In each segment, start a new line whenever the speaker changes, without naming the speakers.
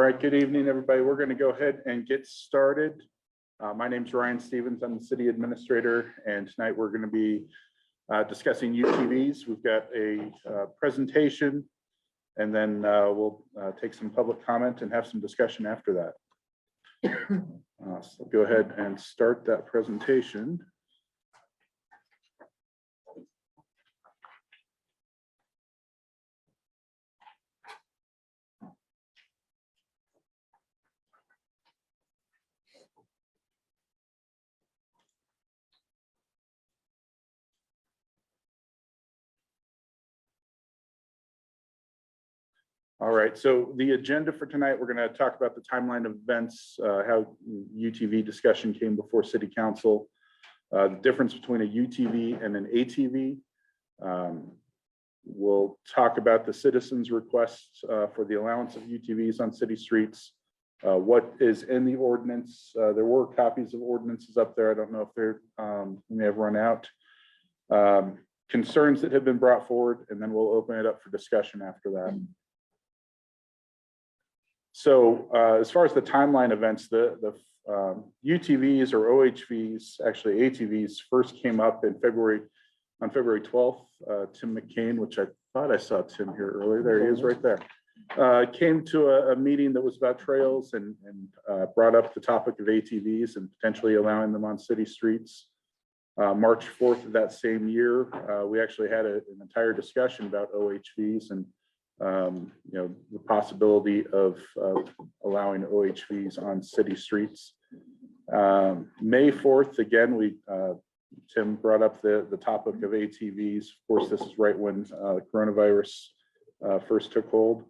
right, good evening, everybody. We're going to go ahead and get started. My name is Ryan Stevens. I'm the city administrator, and tonight we're going to be discussing UTVs. We've got a presentation, and then we'll take some public comment and have some discussion after that. So go ahead and start that presentation. All right, so the agenda for tonight, we're going to talk about the timeline of events, how UTV discussion came before City Council, the difference between a UTV and an ATV. We'll talk about the citizens' requests for the allowance of UTVs on city streets, what is in the ordinance. There were copies of ordinances up there. I don't know if they're may have run out. Concerns that have been brought forward, and then we'll open it up for discussion after that. So as far as the timeline events, the UTVs or OHVs, actually ATVs, first came up in on February 12th. Tim McCain, which I thought I saw Tim here earlier, there he is right there, came to a meeting that was about trails and brought up the topic of ATVs and potentially allowing them on city streets. March 4th of that same year, we actually had an entire discussion about OHVs and the possibility of allowing OHVs on city streets. May 4th, again, Tim brought up the topic of ATVs. Of course, this is right when coronavirus first took hold.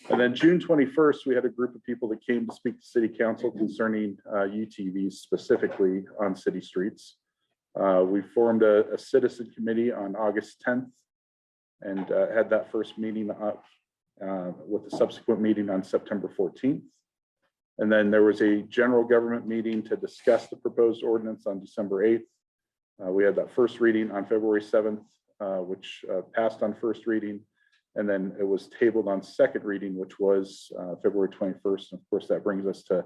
And then June 21st, we had a group of people that came to speak to City Council concerning UTVs specifically on city streets. We formed a citizen committee on August 10th. And had that first meeting up with a subsequent meeting on September 14th. And then there was a general government meeting to discuss the proposed ordinance on December 8th. We had that first reading on February 7th, which passed on first reading. And then it was tabled on second reading, which was February 21st. And of course, that brings us to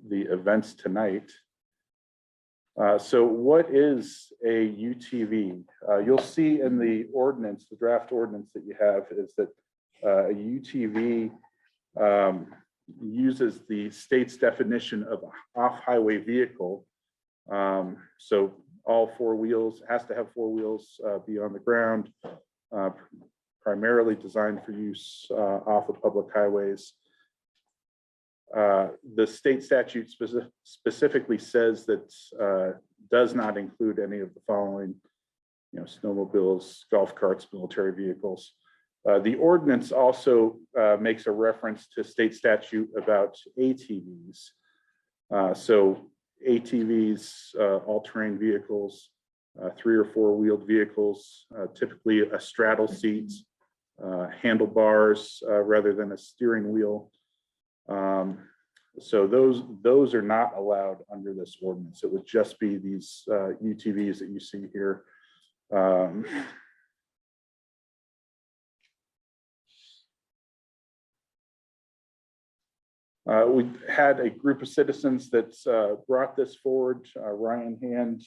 the events tonight. So what is a UTV? You'll see in the ordinance, the draft ordinance that you have, is that a UTV uses the state's definition of an off-highway vehicle. So all four wheels, has to have four wheels, be on the ground, primarily designed for use off of public highways. The state statute specifically says that does not include any of the following, snowmobiles, golf carts, military vehicles. The ordinance also makes a reference to state statute about ATVs. So ATVs, all-terrain vehicles, 3 or 4 wheeled vehicles, typically a straddle seat, handlebars rather than a steering wheel. So those are not allowed under this ordinance. It would just be these UTVs that you see here. We had a group of citizens that brought this forward. Ryan Hand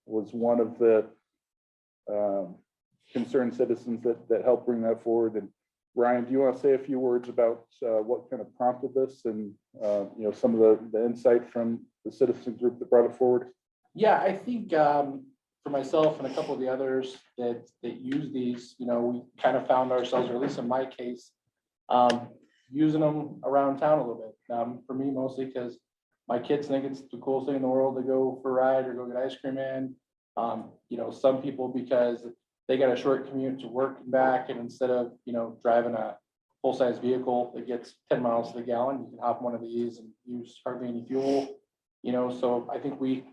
was one of the concerned citizens that helped bring that forward. And Ryan, do you want to say a few words about what kind of prompted this and some of the insight from the citizen group that brought it forward?
Yeah, I think for myself and a couple of the others that use these, we kind of found ourselves, or at least in my case, using them around town a little bit. For me, mostly because my kids think it's the coolest thing in the world to go for a ride or go get ice cream in. Some people because they got a short commute to work and back, and instead of driving a full-size vehicle that gets 10 miles to the gallon, you can hop one of these and use hardly any fuel. So I think we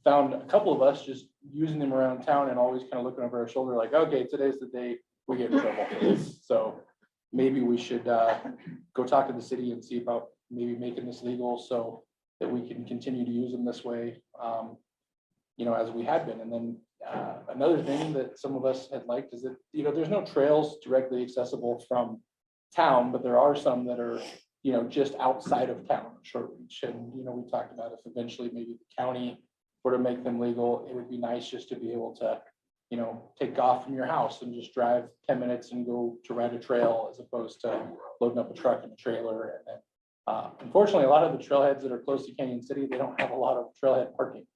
found a couple of us just using them around town and always kind of looking over our shoulder like, okay, today's the day we get in trouble for this. So maybe we should go talk to the city and see about maybe making this legal so that we can continue to use them this way, as we had been. And then another thing that some of us had liked is that, there's no trails directly accessible from town, but there are some that are just outside of town, short reach. And, we talked about if eventually maybe the county were to make them legal, it would be nice just to be able to, take off from your house and just drive 10 minutes and go to ride a trail as opposed to loading up a truck and a trailer. And then, unfortunately, a lot of the trailheads that are close to Canyon City, they don't have a lot of trailhead parking.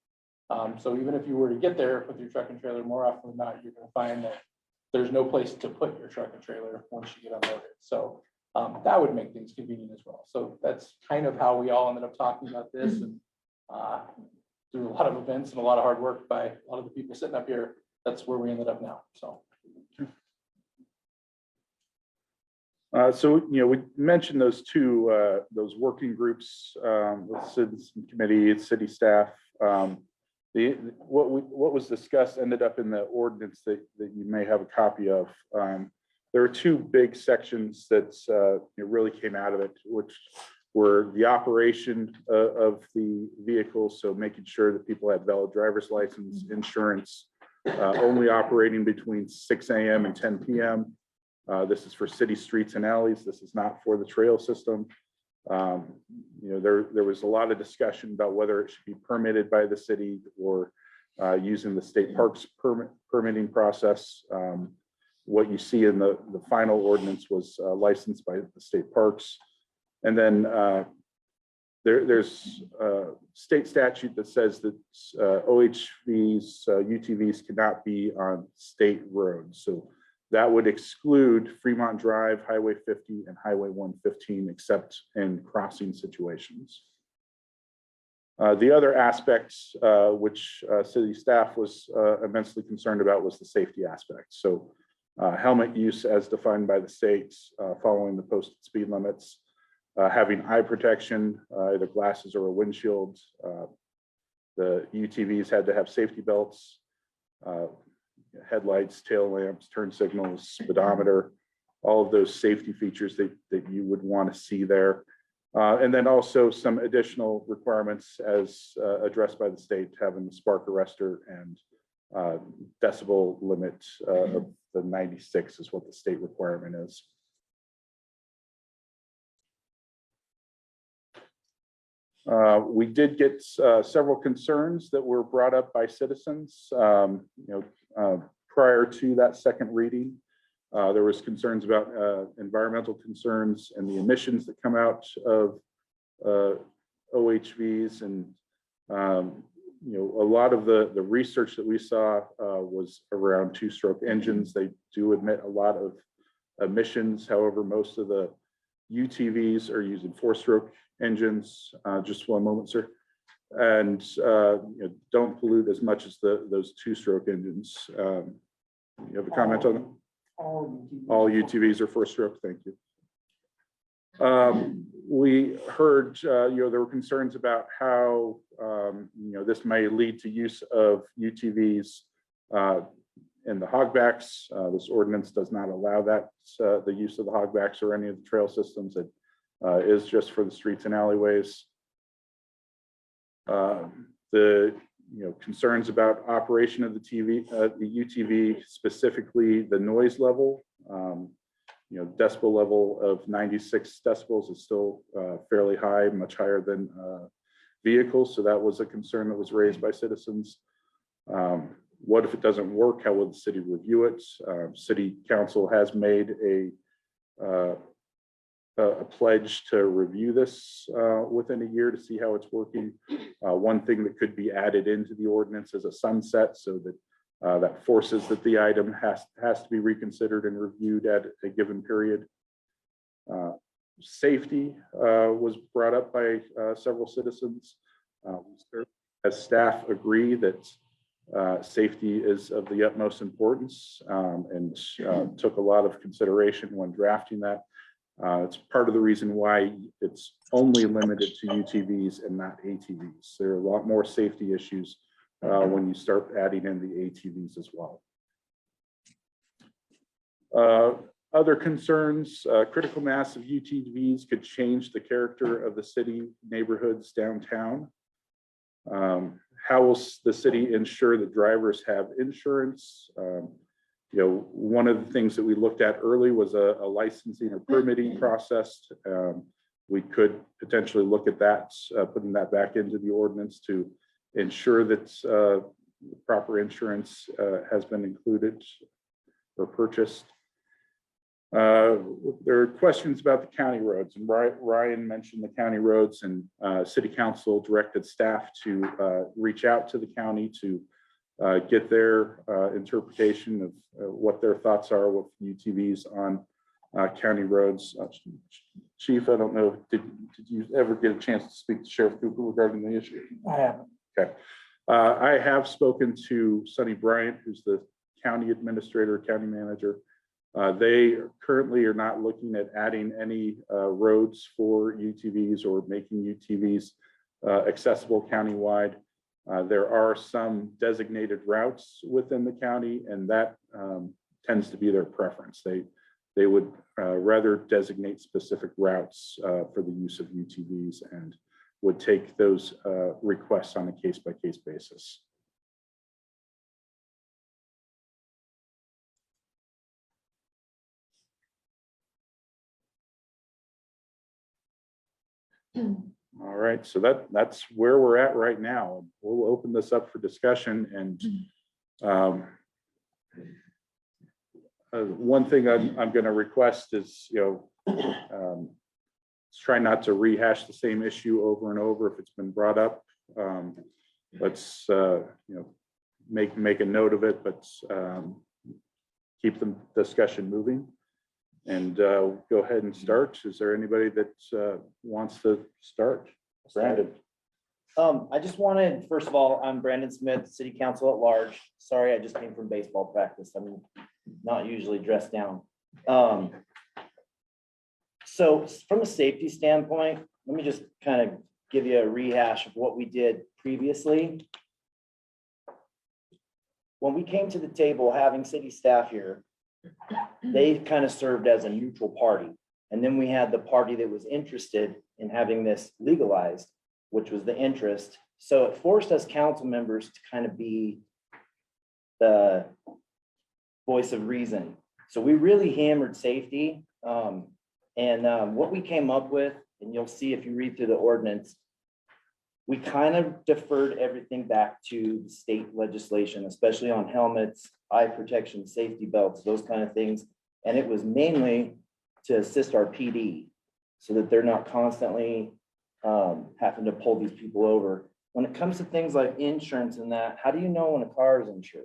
So even if you were to get there with your truck and trailer, more often than not, you're going to find that there's no place to put your truck and trailer once you get unloaded. So that would make things convenient as well. So that's kind of how we all ended up talking about this, and through a lot of events and a lot of hard work by a lot of the people sitting up here, that's where we ended up now. So.
We mentioned those two, those working groups, the citizen committee, city staff. What was discussed ended up in the ordinance that you may have a copy of. There are two big sections that really came out of it, which were the operation of the vehicle. So making sure that people had valid driver's license, insurance, only operating between 6 a.m. and 10 p.m. This is for city streets and alleys. This is not for the trail system. There was a lot of discussion about whether it should be permitted by the city or using the state parks permitting process. What you see in the final ordinance was licensed by the state parks. And then there's a state statute that says that OHVs, UTVs cannot be on state roads. So that would exclude Fremont Drive, Highway 50, and Highway 115, except in crossing situations. The other aspect, which city staff was immensely concerned about, was the safety aspect. So helmet use as defined by the state, following the posted speed limits, having eye protection, either glasses or a windshield. The UTVs had to have safety belts, headlights, tail lamps, turn signals, speedometer, all of those safety features that you would want to see there. And then also some additional requirements as addressed by the state, having the spark arrestor and decibel limit of the 96 is what the state requirement is. We did get several concerns that were brought up by citizens. Prior to that second reading, there was concerns about environmental concerns and the emissions that come out of OHVs, and a lot of the research that we saw was around two-stroke engines. They do emit a lot of emissions. However, most of the UTVs are using four-stroke engines. Just one moment, sir. And don't pollute as much as those two-stroke engines. You have a comment on them? All UTVs are four-stroke. Thank you. We heard there were concerns about how this may lead to use of UTVs in the hogbacks. This ordinance does not allow that, the use of the hogbacks or any of the trail systems. It is just for the streets and alleyways. The concerns about operation of the UTV, specifically the noise level. Decibel level of 96 decibels is still fairly high, much higher than vehicles. So that was a concern that was raised by citizens. What if it doesn't work? How will the city review it? City council has made a pledge to review this within a year to see how it's working. One thing that could be added into the ordinance is a sunset, so that that forces that the item has to be reconsidered and reviewed at a given period. Safety was brought up by several citizens. As staff agree that safety is of the utmost importance, and took a lot of consideration when drafting that. It's part of the reason why it's only limited to UTVs and not ATVs. There are a lot more safety issues when you start adding in the ATVs as well. Other concerns, critical mass of UTVs could change the character of the city neighborhoods downtown. How will the city ensure that drivers have insurance? One of the things that we looked at early was a licensing or permitting process. we could potentially look at that, putting that back into the ordinance to ensure that proper insurance has been included or purchased. There are questions about the county roads, and Ryan mentioned the county roads, and City Council directed staff to reach out to the county to get their interpretation of what their thoughts are with UTVs on county roads. Chief, I don't know, did you ever get a chance to speak to Sheriff Cooper regarding the issue?
I haven't.
Okay. I have spoken to Sonny Bryant, who's the county administrator, county manager. They currently are not looking at adding any roads for UTVs or making UTVs accessible countywide. There are some designated routes within the county, and that tends to be their preference. They would rather designate specific routes for the use of UTVs and would take those requests on a case-by-case basis. All right, so that's where we're at right now. We'll open this up for discussion, and one thing I'm going to request is, let's try not to rehash the same issue over and over if it's been brought up. Let's make a note of it, but keep the discussion moving. And go ahead and start. Is there anybody that wants to start? Brandon.
I just wanted, first of all, I'm Brandon Smith, City Council at Large. Sorry, I just came from baseball practice. I'm not usually dressed down. So from a safety standpoint, let me just kind of give you a rehash of what we did previously. When we came to the table having city staff here, they kind of served as a neutral party. And then we had the party that was interested in having this legalized, which was the interest. So it forced us council members to kind of be the voice of reason. So we really hammered safety. What we came up with, and you'll see if you read through the ordinance, we kind of deferred everything back to the state legislation, especially on helmets, eye protection, safety belts, those kind of things. And it was mainly to assist our PD so that they're not constantly having to pull these people over. When it comes to things like insurance and that, how do you know when a car is insured?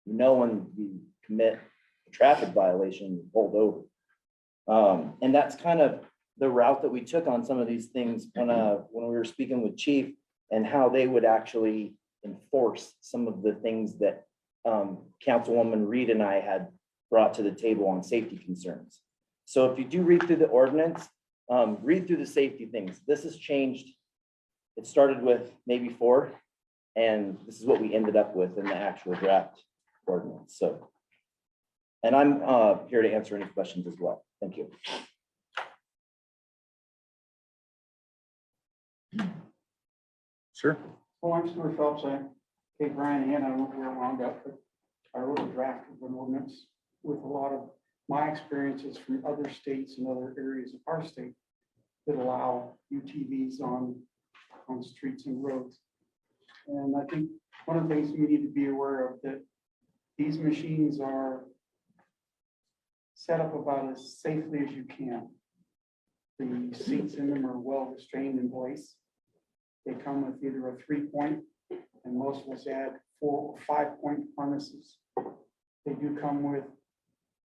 You know when you commit a traffic violation, you're pulled over. And that's kind of the route that we took on some of these things when we were speaking with Chief, and how they would actually enforce some of the things that Councilwoman Reed and I had brought to the table on safety concerns. So if you do read through the ordinance, read through the safety things. This has changed. It started with maybe 4, and this is what we ended up with in the actual draft ordinance. So, and I'm here to answer any questions as well. Thank you.
Sure.
Well, I'm Stuart Phelps. I gave Brian a hand. I don't know where I wound up, but I wrote a draft of an ordinance with a lot of my experiences from other states and other areas of our state that allow UTVs on streets and roads. And I think one of the things we need to be aware of, that these machines are set up about as safely as you can. The seats in them are well restrained in place. They come with either a 3-point, and most of us add 4 or 5-point harnesses. They do come with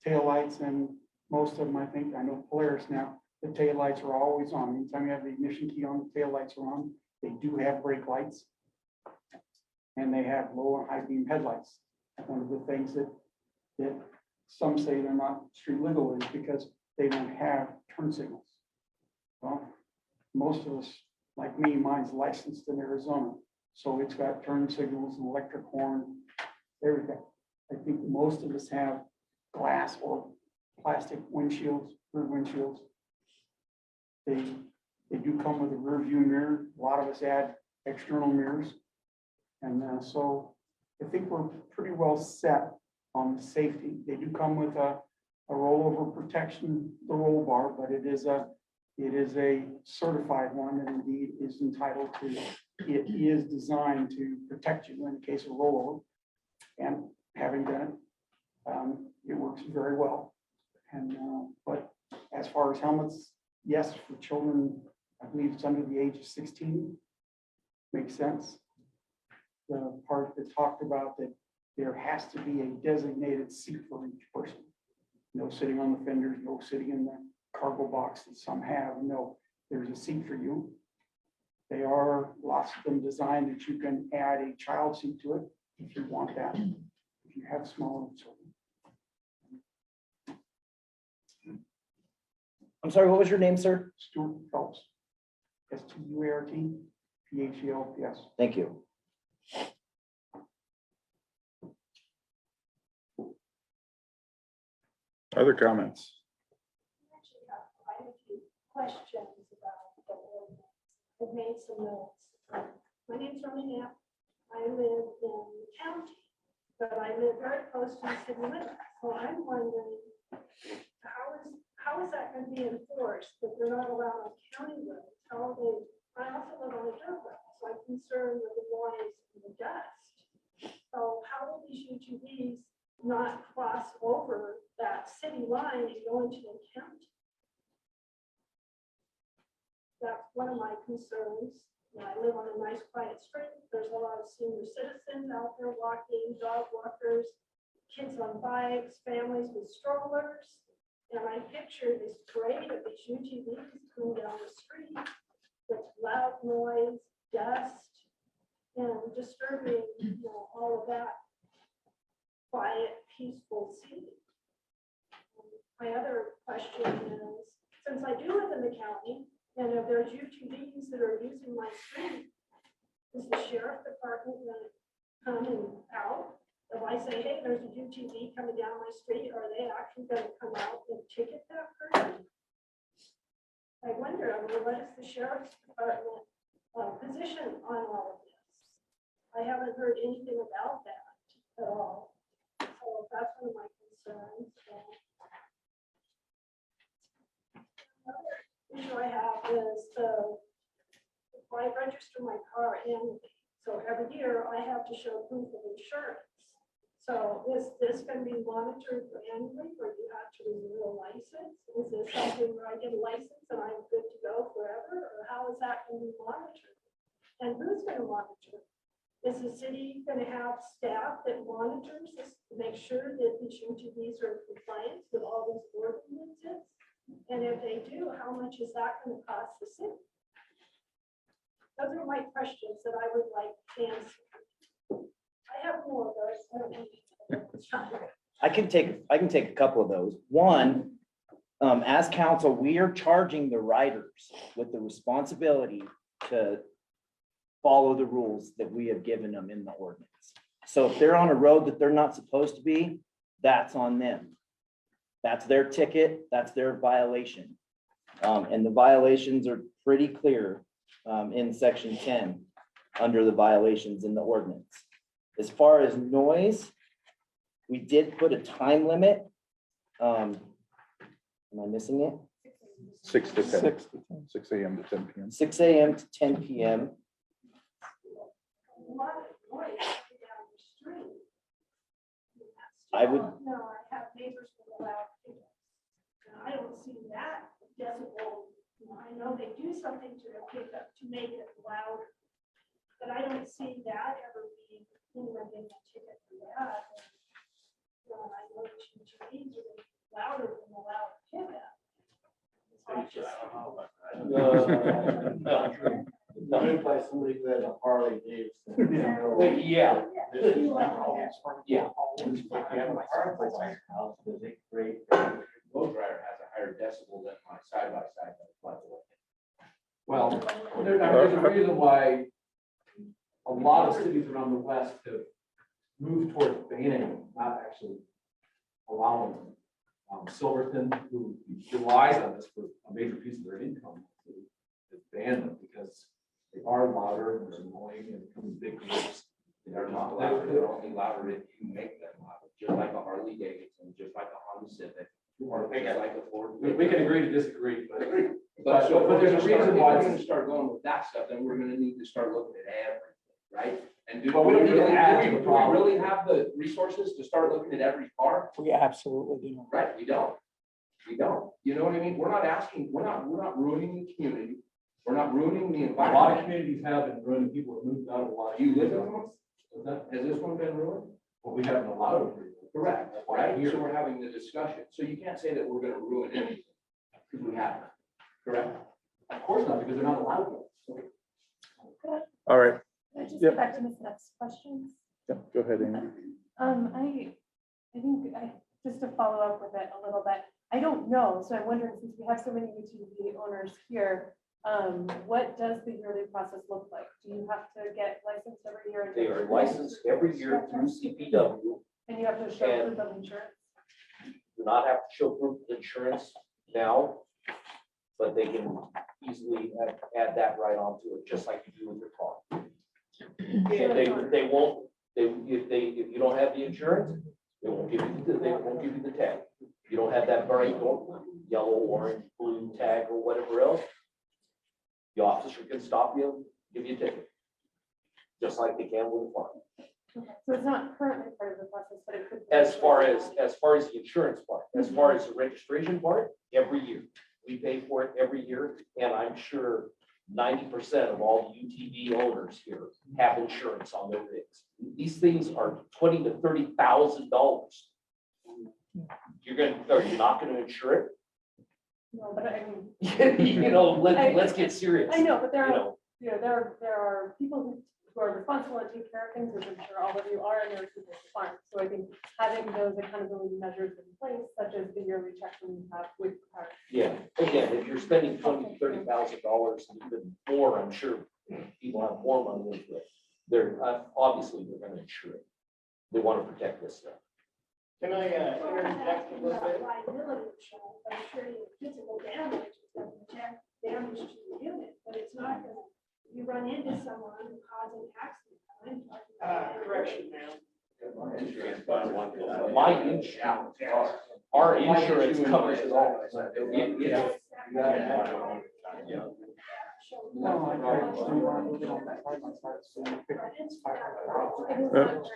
taillights, and most of them, I know Polaris now, the taillights are always on. Anytime you have the ignition key on, the taillights are on. They do have brake lights, and they have low and high beam headlights. One of the things that some say they're not street legal is because they don't have turn signals. Well, most of us, like me, mine's licensed in Arizona, so it's got turn signals and electric horn, everything. I think most of us have glass or plastic windshields, rear windshields. They do come with a rear view mirror. A lot of us add external mirrors. And so I think we're pretty well set on the safety. They do come with a rollover protection, the roll bar, but it is a It is a certified one and indeed is entitled to, it is designed to protect you in the case of rollover. And having done it, it works very well. And, but as far as helmets, yes, for children, I believe it's under the age of 16. Makes sense. The part that talked about that there has to be a designated seat for each person. No sitting on the fenders, no sitting in the cargo box that some have. No, there's a seat for you. They are, lots of them designed that you can add a child seat to it if you want that, if you have smaller children.
I'm sorry, what was your name, sir?
Stuart Phelps, STUART, PHELPS.
Thank you.
Other comments?
Actually have quite a few questions about the ordinance. I've made some notes. My name's Romy Knapp. I live in the county, but I live very close to the city limits. So I'm wondering, how is that going to be enforced if they're not allowed on county roads? How are they? I also live on a dirt road, so I'm concerned with the noise and the dust. So how will these UTVs not cross over that city line and go into the county? That's one of my concerns. You know, I live on a nice quiet street. There's a lot of senior citizens out there walking, dog walkers, kids on bikes, families with strollers. And I picture this parade of these UTVs coming down the street with loud noise, dust, and disturbing, you know, all of that quiet, peaceful scene. My other question is, since I do live in the county, and if there's UTVs that are using my street, is the sheriff department going to come and out? If I say, hey, there's a UTV coming down my street, are they actually going to come out and ticket that person? I wonder, what is the sheriff's department position on all of this? I haven't heard anything about that at all. So that's one of my concerns. Another issue I have is if I register my car annually, so every year I have to show proof of insurance. So is this going to be monitored annually, or do you have to renew a license? Is this something where I get a license and I'm good to go forever, or how is that going to be monitored? And who's going to monitor? Is the city going to have staff that monitors this to make sure that these UTVs are in compliance with all these ordinances? And if they do, how much is that going to cost the city? Those are my questions that I would like answered. I have more of those. I don't need to.
I can take a couple of those. One, as council, we are charging the riders with the responsibility to follow the rules that we have given them in the ordinance. So if they're on a road that they're not supposed to be, that's on them. That's their ticket, that's their violation. And the violations are pretty clear in section 10 under the violations in the ordinance. As far as noise, we did put a time limit. Am I missing it?
6 to 10. 6 a.m. to 10 p.m.
6 a.m. to 10 p.m.
A lot of noise down the street.
I would-
No, I have neighbors with loud kids. And I don't see that decibel. You know, I know they do something to the pickup to make it louder. But I don't see that ever being, anyone getting a ticket for that. And, you know, I know UTVs are louder than the loud pickup. So I just-
Done by somebody who had a Harley Davidson.
Yeah.
If you have a Harley house, does it create? Low rider has a higher decibel than my side by side.
Well, there's a reason why a lot of cities around the west have moved towards banning, not actually allowing them. Silverton, who relies on this for a major piece of their income, has banned them because they are louder and they're annoying and come in big groups.
They're not louder, they're only louder if you make them louder, just like a Harley Davidson, just like a Honda Civic, or just like a Ford.
We can agree to disagree, but But
But
there's a reason why
we're
it's.
gonna start going with that stuff, then we're gonna need to start looking at everything, right? And do
But we don't need to
really,
add to
do
the
we
problem.
really have the resources to start looking at every car?
We absolutely do.
Right, we don't. We don't. You know what I mean? We're not asking, we're not ruining the community. We're not ruining the
A lot of
environment.
communities have been running, people have moved out of a lot. of
Do you live in
communities.
one?
Is that-
Has this one been ruined?
Well, we haven't allowed it.
Correct,
That's why
right?
I'm here.
So we're having the discussion. So you can't say that we're gonna ruin anything, because we haven't. Correct?
Of course not, because they're not allowed to.
All right,
Can I just
Yep.
go back to Ms. Nett's questions?
yep, go ahead, Amy.
I think just to follow up with it a little bit, I don't know, so I'm wondering, since we have so many UTV owners here, what does the yearly process look like? Do you have to get licensed every year?
They are licensed every year through CPW,
And you have to show proof of insurance?
do not have to show proof of insurance now, but they can easily add that right onto it, just like you do with your car. They won't, if you don't have the insurance, they won't give you the tag. If you don't have that bright yellow, orange, blue tag or whatever else, the officer can stop you, and give you a ticket. Just like they can with a car.
Okay, so it's not currently part of the process, but it could. be.
As far as the insurance part, as far as the registration part, every year, we pay for it every year, and I'm sure 90% of all the UTV owners here have insurance on their rigs. These things are $20,000 to $30,000. Are you not gonna insure
No, but I mean,
it? You know, let's get serious.
I know, but there
You
are,
know,
there are people who are responsible and take care of things, which I'm sure all of you are, and there are people who aren't. So I think having those accountability measures in place, such as the yearly checks that we have with cars.
yeah, again, if you're spending $20,000 to $30,000, even more, I'm sure people have more money into it. They're, obviously, they're gonna insure it. They wanna protect this stuff.
Can I interject a little bit? Liability insurance, I'm sure your physical damage is going to protect damage to the unit, but it's not going to, you run into someone causing accident. I'm talking about-
Correction, ma'am.
My insurance, our insurance covers it all.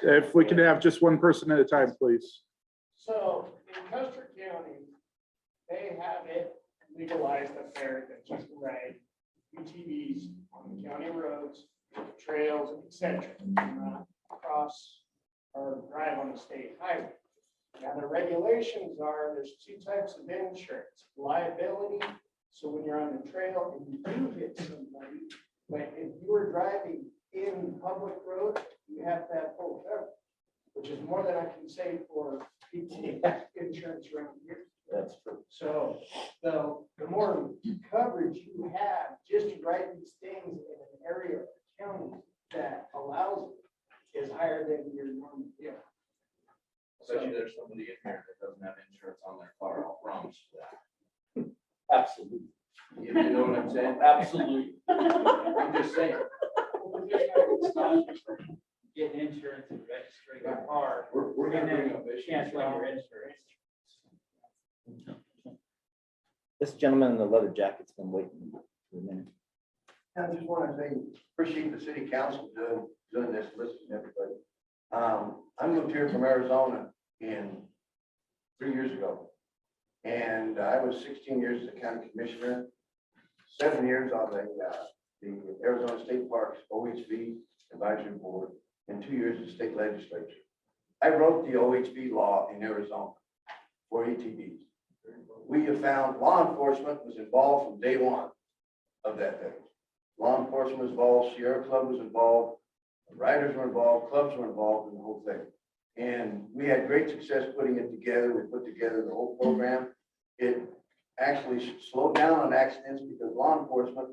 If we can have just one person at a time, please.
So in Custer County, they have it legalized up there that you can ride UTVs on the county roads, trails, etc. Cross or drive on the state highway. Now, the regulations are, there's two types of insurance, liability. So when you're on the trail and you do hit somebody, but if you were driving in public road, you have to have full coverage, which is more than I can say for people with insurance around here.
That's true.
So the more coverage you have, just to ride these things in an area of the county that allows it is higher than your normal vehicle.
I bet you there's somebody in here that doesn't have insurance on their car, I'll promise you that.
Absolutely,
You know what I'm saying?
absolutely.
I'm just saying.
Getting insurance and registering your car.
We're gonna bring up issues.
Canceling your insurance.
This gentleman in the leather jacket's been waiting for a minute.
I just want to say, appreciate the city council doing this, listening to everybody. I moved here from Arizona 3 years ago. And I was 16 years as a county commissioner, 7 years on the Arizona State Parks OHV Advisory Board, and 2 years as state legislature. I wrote the OHV law in Arizona for ATVs. We have found law enforcement was involved from day one of that thing. Law enforcement was involved, Sierra Club was involved, riders were involved, clubs were involved in the whole thing. And we had great success putting it together. We put together the whole program. It actually slowed down on accidents because law enforcement,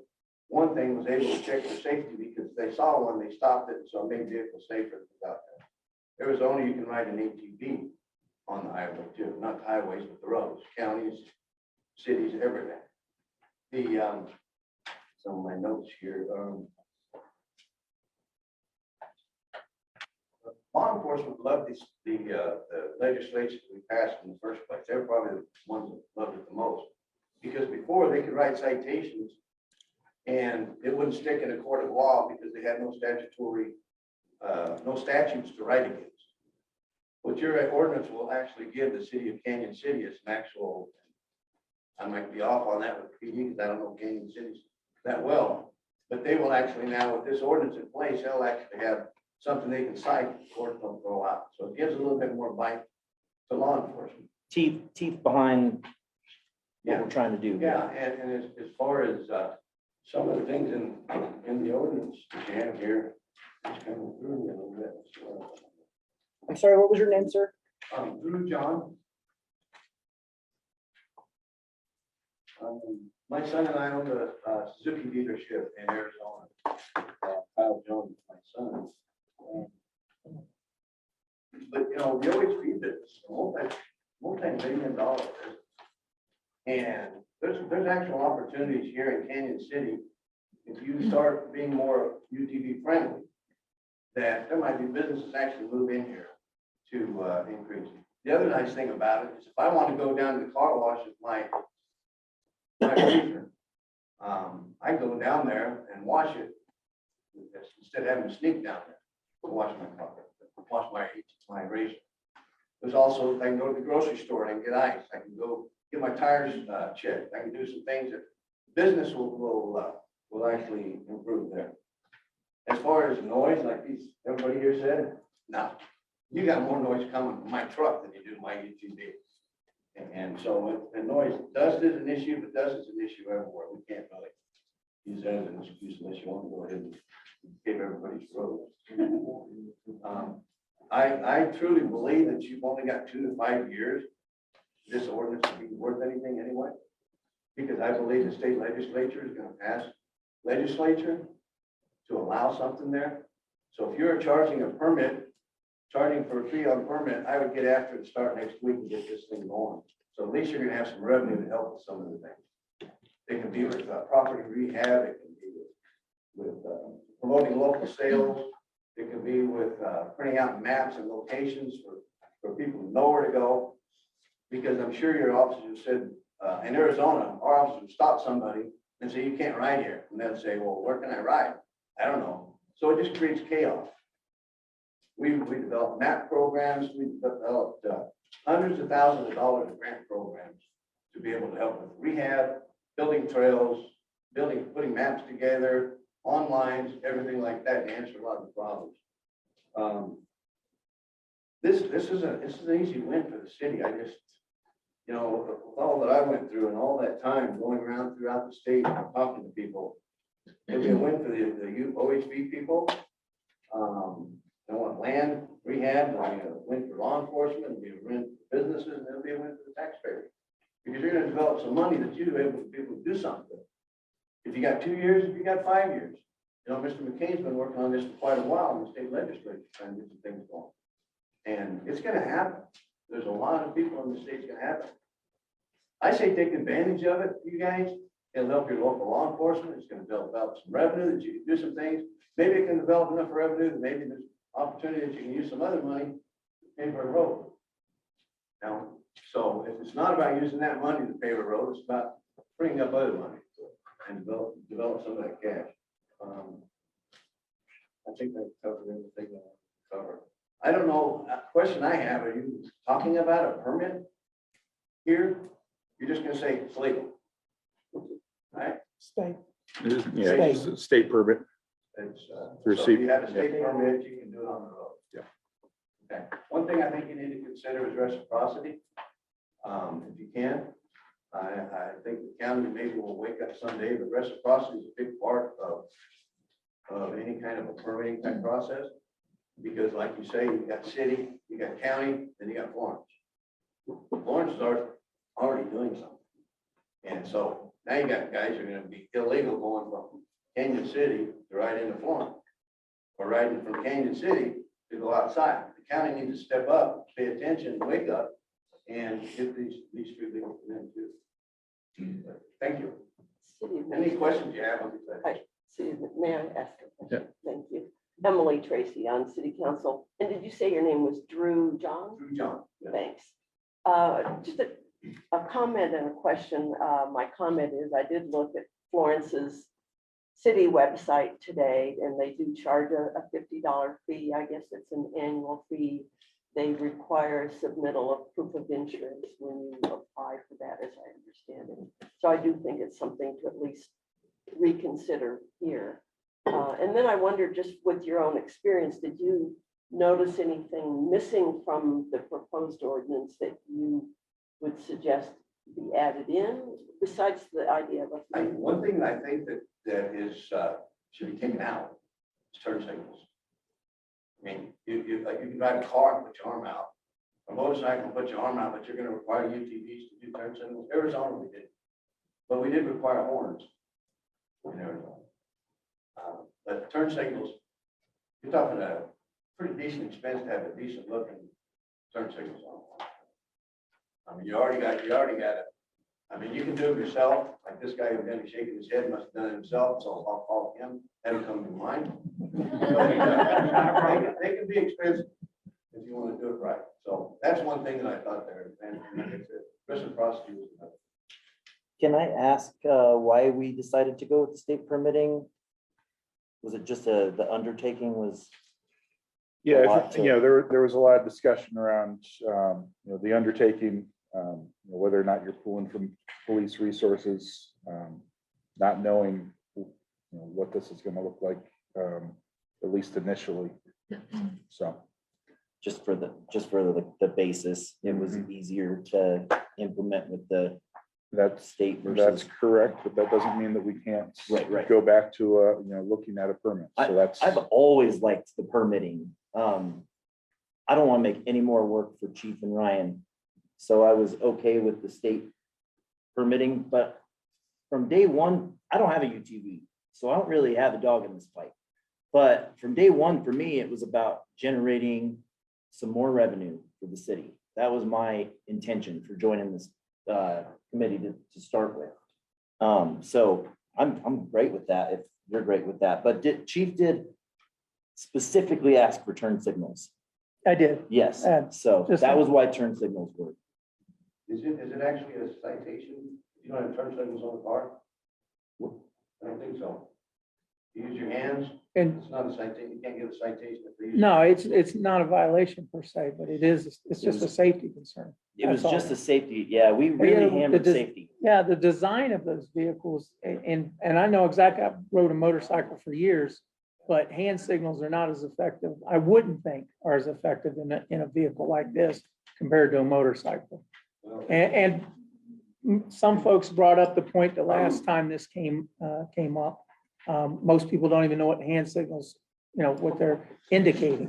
one thing, was able to check for safety because they saw one, they stopped it, so it made vehicles safer without that. Arizona, you can ride an ATV on the highway too, not the highways, but the roads, counties, cities, everything. Some of my notes here. Law enforcement loved the legislation we passed in the first place. They're probably the ones that loved it the most. Because before, they could write citations and it wouldn't stick in a court of law because they had no statutory, no statutes to write against. What your ordinance will actually give the city of Canyon City is an actual, I might be off on that with PD because I don't know Canyon Cities that well, but they will actually now, with this ordinance in place, they'll actually have something they can cite, the court don't throw out. So it gives a little bit more bite to law enforcement.
Teeth behind what we're trying to do.
Yeah, and as far as some of the things in the ordinance that you have here, it's coming through me a little bit. So,
I'm sorry, what was your name, sir?
Through John. My son and I own a Suzuki dealership in Arizona. Kyle Jones, my son. But, you know, the OHV business, multi-million dollar business. And there's actual opportunities here in Canyon City. If you start being more UTV friendly, that there might be businesses actually move in here to increase. The other nice thing about it is if I want to go down to the car wash with my razor, I go down there and wash it instead of having to sneak down there to wash my car, wash my razor. There's also, I can go to the grocery store and I can get ice. I can go get my tires checked. I can do some things that business will actually improve there. As far as noise, like everybody here said, no, you got more noise coming from my truck than you do my UTV. And so the noise, dust is an issue, but dust is an issue everywhere. We can't really use that as an excuse unless you want to go ahead and give everybody's road. I truly believe that you've only got 2 to 5 years for this ordinance to be worth anything anyway, because I believe the state legislature is going to pass legislature to allow something there. So if you're charging a permit, charging for a fee on permit, I would get after it, start next week and get this thing going. So at least you're going to have some revenue to help with some of the things. It can be with property rehab. It can be with promoting local sales. It can be with printing out maps and locations for people to know where to go. Because I'm sure your officers said, in Arizona, our officers would stop somebody and say, you can't ride here. And they'll say, well, where can I ride? I don't know. So it just creates chaos. We developed map programs. We developed hundreds of thousands of dollars in grant programs to be able to help with rehab, building trails, putting maps together, online, everything like that to answer a lot of the problems. This is an easy win for the city. I just, you know, with all that I went through and all that time going around throughout the state and talking to people, it'd be a win for the OHV people. I want land rehab, it'll be a win for law enforcement, it'll be a win for businesses, and it'll be a win for the taxpayers. Because you're gonna develop some money that you're able to be able to do something. If you got 2 years, if you got 5 years. You know, Mr. McCain's been working on this for quite a while in the state legislature, trying to get some things going. And it's gonna happen. There's a lot of people in the state's gonna happen. I say take advantage of it, you guys. It'll help your local law enforcement. It's gonna develop some revenue that you can do some things. Maybe it can develop enough revenue that maybe there's opportunity that you can use some other money to pay for a road. Now, so if it's not about using that money to pay a road, it's about bringing up other money and develop some of that cash. I think that covered everything I want to cover. I don't know, a question I have, are you talking about a permit here? You're just gonna say it's legal, right?
State.
Yeah, it's a state permit.
It's,
Through
so if
C-
you have a state permit, you can do it on the road.
Yeah.
Okay, one thing I think you need to consider is reciprocity. If you can, I think the county maybe will wake up someday, but reciprocity is a big part of any kind of a permitting type process. Because like you say, you got city, you got county, then you got Florence. Florence is already doing something. And so now you got guys who are gonna be illegal going from Canyon City to ride into Florence. Or riding from Canyon City to go outside. The county needs to step up, pay attention, wake up, and get these street legal for them too. Thank you. Any questions you have? I'll be glad.
May I ask a question? Thank you. Emily Tracy on City Council. And did you say your name was Drew John?
Through John. Yeah.
Thanks. Just a comment and a question. My comment is I did look at Florence's city website today, and they do charge a $50 fee. I guess it's an annual fee. They require submittal of proof of insurance when you apply for that, as I understand it. So I do think it's something to at least reconsider here. And then I wonder, just with your own experience, did you notice anything missing from the proposed ordinance that you would suggest be added in, besides the idea of a fee?
One thing that I think that is, should be taken out is turn signals. I mean, you can drive a car and put your arm out, a motorcycle, put your arm out, but you're gonna require UTVs to do turn signals. Arizona, we did. But we did require horns in Arizona. But turn signals, you're talking a pretty decent expense to have a decent looking turn signals on. I mean, you already got it. I mean, you can do it yourself, like this guy who's gonna be shaking his head must have done it himself, so I'll call him, that'll come to mind. They can be expensive if you wanna do it right. So that's one thing that I thought there, and it's a reciprocity was another.
Can I ask why we decided to go with the state permitting? Was it just the undertaking was?
Yeah,
a lot to-
there was a lot of discussion around, the undertaking, whether or not you're pulling from police resources, not knowing, what this is gonna look like, at least initially. So,
Just for the basis, it was easier to implement with the
that's
state
That's
versus.
correct, but that doesn't mean that we can't
Right.
go back to, looking at a permit. So that's,
I've always liked the permitting. I don't want to make any more work for Chief and Ryan. So I was okay with the state permitting, but from day one, I don't have a UTV, so I don't really have a dog in this fight. But from day one, for me, it was about generating some more revenue for the city. That was my intention for joining this committee to start with. So I'm great with that, if you're great with that. But Chief did specifically ask for turn signals.
I did.
Yes,
And
so
just-
that was why turn signals were.
Is it actually a citation? You don't have turn signals on the car? I don't think so. You use your hands,
And
it's not a citation, you can't get a citation if they use.
no, it's not a violation per se, but it's just a safety concern.
It was
That's all.
just a safety, yeah, we
Yeah,
really
the
hammered
des-
safety.
Yeah, the design of those vehicles, and I know exactly, I rode a motorcycle for years, but hand signals are not as effective, I wouldn't think are as effective in a vehicle like this compared to a motorcycle. And some folks brought up the point the last time this came up. Most people don't even know what hand signals, what they're indicating.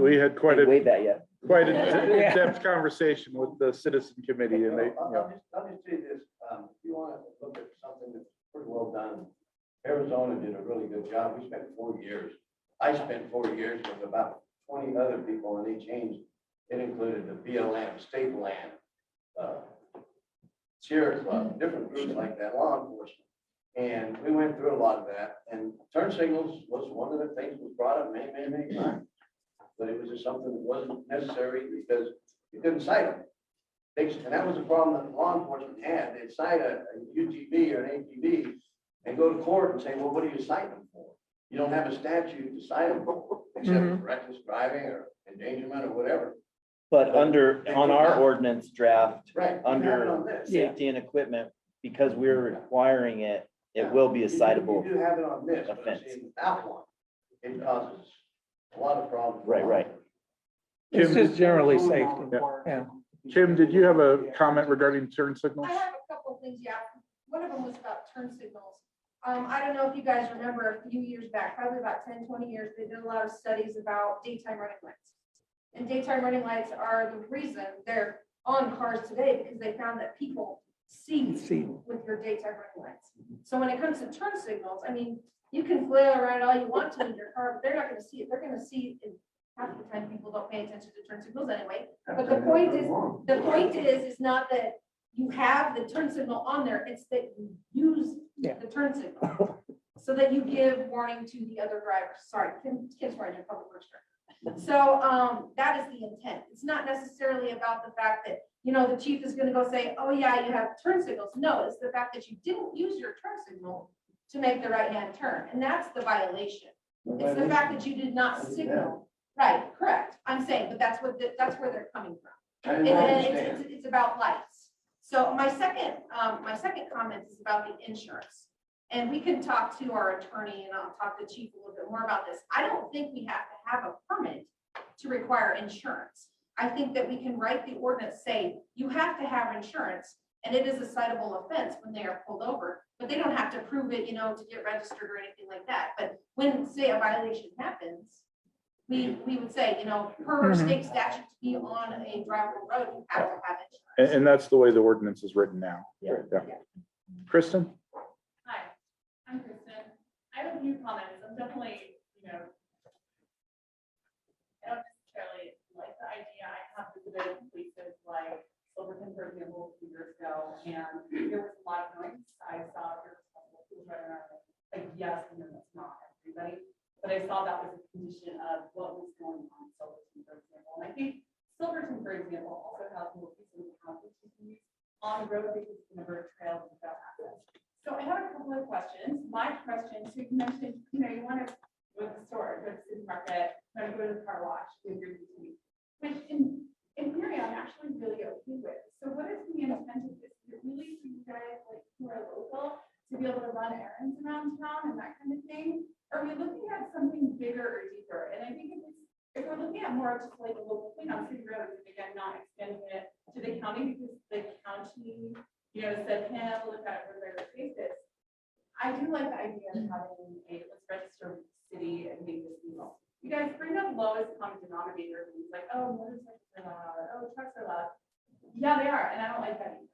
we had quite
Didn't
a,
wave that yet.
quite an in-depth conversation with the citizen committee and they,
I'll just say this, if you want to look at something that's pretty well done, Arizona did a really good job. We spent 4 years. I spent 4 years with about 20 other people and they changed. It included the BLM, state land, Sierra Club, different groups like that, law enforcement. And we went through a lot of that and turn signals was one of the things that was brought up many times. But it was just something that wasn't necessary because you couldn't cite them. And that was a problem that law enforcement had. They'd cite a UTV or an ATV and go to court and say, well, what are you citing them for? You don't have a statute to cite them for, except for reckless driving or endangerment or whatever.
But on our ordinance draft,
Right. you have it
under
on this.
safety and equipment, because we're requiring it, it will be a citable.
You do have it on this, but I'm
offense.
saying without one, it causes a lot of problems.
Right.
It's just generally safety. Yeah.
Kim, did you have a comment regarding turn signals?
I have a couple of things, yeah. One of them was about turn signals. I don't know if you guys remember a few years back, probably about 10, 20 years, they did a lot of studies about daytime running lights. And daytime running lights are the reason they're on cars today because they found that people see with your daytime running lights. So when it comes to turn signals, I mean, you can flail around all you want to in your car, but they're not going to see it. They're going to see it. Half the time people don't pay attention to turn signals anyway. But the point is not that you have the turn signal on there, it's that you use the turn signal. So that you give warning to the other drivers. Sorry, Kim's right in public works director. So that is the intent. It's not necessarily about the fact that
you know, the chief is gonna go say, oh yeah, you have turn signals. No, it's the fact that you didn't use your turn signal to make the right-hand turn, and that's the violation. It's the fact that you did not signal. Right, correct. I'm saying, but that's what, that's where they're coming from.
I
And
didn't
then
understand.
it's about lights. So my second comment is about the insurance. And we can talk to our attorney and I'll talk to chief a little bit more about this. I don't think we have to have a permit to require insurance. I think that we can write the ordinance, say, you have to have insurance and it is a citable offense when they are pulled over, but they don't have to prove it, you know, to get registered or anything like that. But when, say, a violation happens, we would say, you know, per state statute to be on a drivable road, you have to have insurance.
And that's the way the ordinance is written now.
Yeah.
Kristen?
Hi, I'm Kristen. I have a few comments. I'm definitely, you know, I don't necessarily like the idea. I have visited places like Silverton, for example, a few years ago, and there was a lot of noise. I saw irresponsible people driving around, like, yes, and then that's not everybody. But I saw that was a condition of what was going on in Silverton, for example. And I think Silverton, for example, also has more people who have UTVs on the road because it's never a trail without access. So I have a couple of questions. My question, so you mentioned, you know, you want to go to the store, go to the supermarket, want to go to the car wash with your UTV, which in theory, I'm actually really okay with. So what is the intent of this? Is it really for you guys, like, who are local, to be able to run errands around town and that kind of thing? Are we looking at something bigger or deeper? And I think if we're looking at more of just like a local thing on city roads, and again, not extending it to the county because the county, you know, said, hey, we'll look at it on a regular basis. I do like the idea of having a, let's register with the city and make this legal. You guys bring up lowest common denominator, things like, oh, motorcycles are loud, oh, trucks are loud. Yeah, they are, and I don't like that either.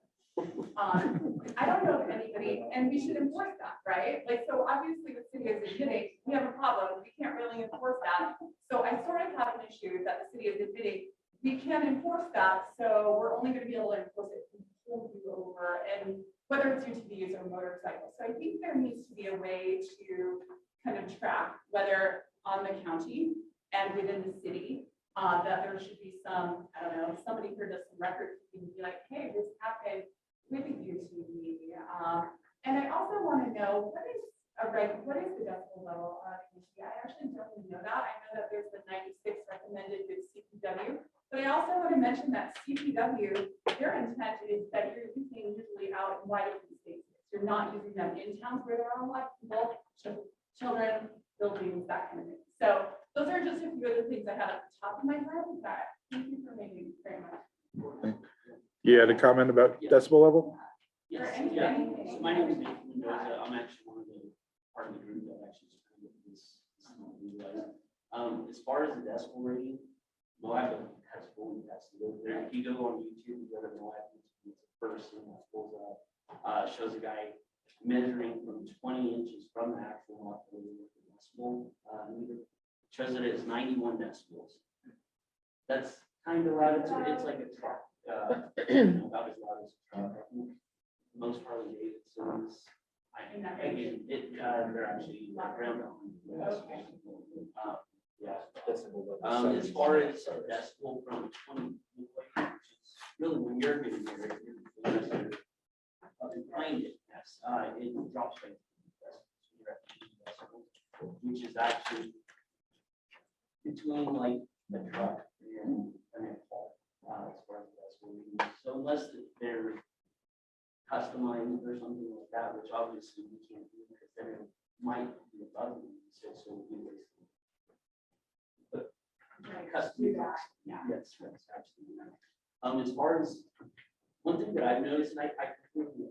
I don't know if anybody, and we should enforce that, right? Like, so obviously the city is admitting we have a problem, we can't really enforce that. So I sort of have an issue that the city is admitting we can't enforce that, so we're only gonna be able to enforce it if we pull you over, and whether it's UTVs or motorcycles. So I think there needs to be a way to kind of track whether on the county and within the city, that there should be some, I don't know, somebody heard us some record keeping, be like, hey, this happened with the UTV. And I also want to know what is the decibel level on UTV? I actually don't really know that. I know that there's the 96 recommended with CPW, but I also want to mention that CPW, their intent is that you're using usually out in wide open spaces. You're not using them in towns where there are a lot of people, children, buildings, that kind of thing. So those are just a few of the things I had at the top of my head. But thank you for making it very much.
You had a comment about decibel level?
Yes, yeah. So my name is Nathan Mendoza. I'm actually one of the part of the group that actually is trying to get this legalized. As far as the decibel rating, Moab has fully tested it. There, if you go on YouTube, you go to Moab, it's the first thing that pulls up. Shows a guy measuring from 20 inches from the actual decibel meter. Shows that it's 91 decibels. That's kind of loud. It's like a truck. About as loud as a truck. I think most Harley Davidsons, they're actually around. Yeah. As far as decibel from 20, which is really when you're getting there, you're behind it. Yes, it drops right. Which is actually between like a truck and a car. As far as that's moving. So unless they're customized or something like that, which obviously we can't do because then it might be above the so we basically. But customized, yes, absolutely. As far as one thing that I've noticed, and I completely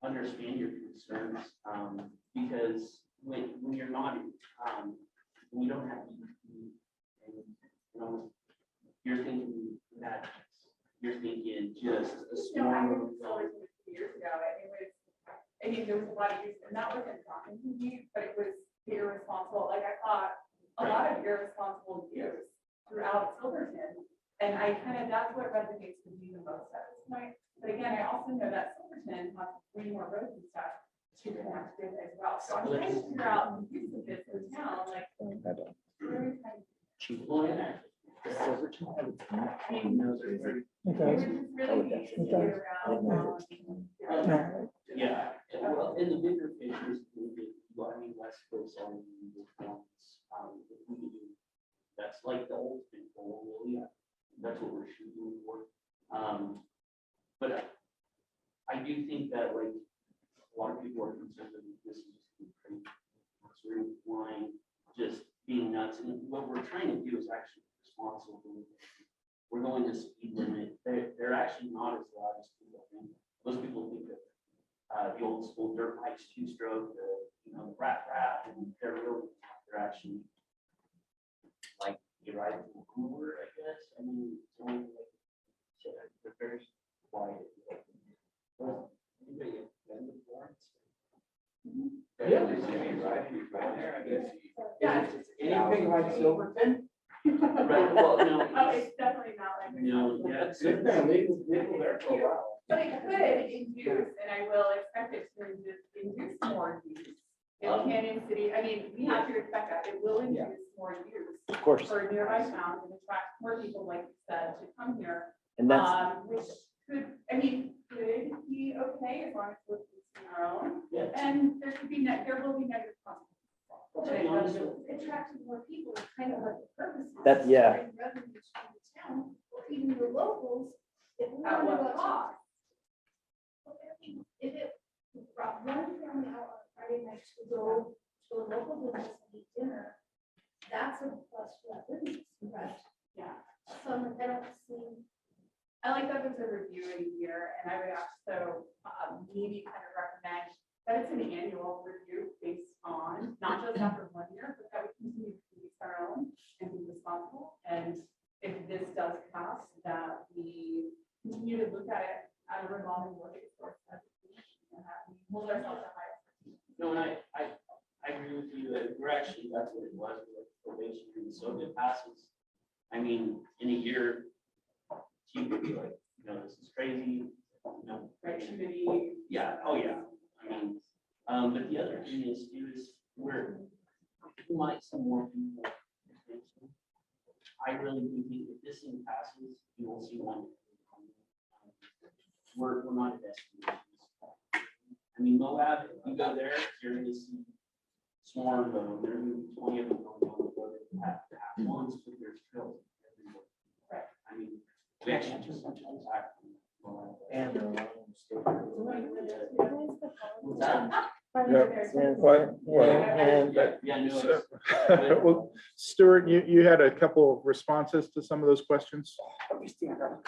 understand your concerns, because when you're not, when you don't have and you're thinking that you're thinking just a small.
I was years ago, there was a lot of use, and that wasn't talking to me, but it was irresponsible. Like I thought a lot of irresponsible use throughout Silverton, and that's what resonates with me the most at this point. But again, I also know that Silverton has way more roads and stuff to connect with as well. So I'm trying to figure out the use of this in town, like.
Well, yeah. The Silverton Yeah, well, in the bigger pictures, I mean, less focus on the ones, if we can do, that's like the ultimate goal, really, that's what we're shooting for. But I do think that like, a lot of people are concerned that this is just gonna be crazy. Sort of line, just being nuts, and what we're trying to do is actually responsible. We're going to speed limit, they're actually not as loud as people think. Most people think that the old school dirt bikes, two-stroke, the rat, and they're actually like you ride a cooler, I guess. I mean, it's only like they're very quiet. Anybody been to Florence?
Anything like Silverton?
Right, well, no.
Oh, it's definitely not like.
No, yeah.
It's been legal there for a while.
But it could induce, and I will expect it to induce more use. In Canyon City, I mean, we have to expect that, it will induce more use
Of course.
for nearby towns and attract more people, like you said, to come here.
And that's,
Which could, I mean, could be okay as long as we're using our own.
Yeah.
And there could be, there will be negative consequences.
Attracting more people is kind of what the purpose is.
That- yeah.
Bring revenues from the town, or even the locals, if we
At
wanted
what
to.
cost?
If it brought one family out on Friday night to go to a local business and eat dinner, that's a plus for that business, correct?
Yeah.
So I don't see.
I like that there's a review in a year, and I would also maybe kind of recommend that it's an annual review based on, not just after 1 year, but that we continue to use our own and be responsible. And if this does pass, that we continue to look at it at a revolving look at source and that we hold ourselves to high expectations.
No, and I agree with you, that we're actually, that's what it was, with probation, and so if it passes, I mean, in a year, you could be like, this is crazy,
Right, committee.
yeah, oh yeah, I mean, but the other thing is we might see more people. I really do think if this thing passes, you will see one. We're not a destination. I mean, Moab, if you go there, you're gonna see swarms of them, there are gonna be 20 of them going on the road, have ones with their trails everywhere.
Right.
I mean, we actually just went to attack them.
and
What's that? Yeah, no,
So-
it's-
Well, Stuart, you had a couple of responses to some of those questions.
Let me stand up.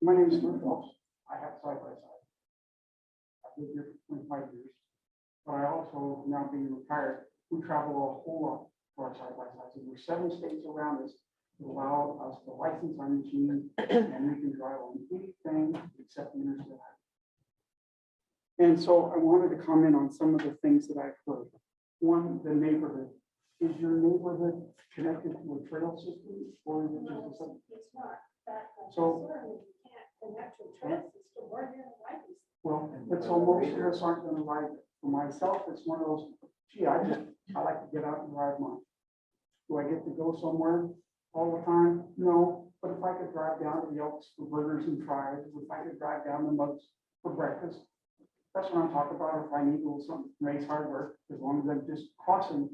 My name is Stuart Phelps. I have side by side. I've lived here for 25 years, but I also, now being retired, we travel a whole lot for our side by sides. And there's 7 states around us that allow us to license our machine, and we can drive on anything except the interstate highway. And so I wanted to comment on some of the things that I've heard. One, the neighborhood. Is your neighborhood connected to a trail system, or is it just a sub?
It's not that.
So-
concerned. You can't connect to a trail system, where you're gonna ride these.
Well, but so most of us aren't gonna ride it. For myself, it's one of those, gee, I like to get out and ride mine. Do I get to go somewhere all the time? No, but if I could drive down to the Elks for burgers and fries, if I could drive down the Mugs for breakfast, that's what I'm talking about. If I need a little something, Ray's Hardware, as long as I'm just crossing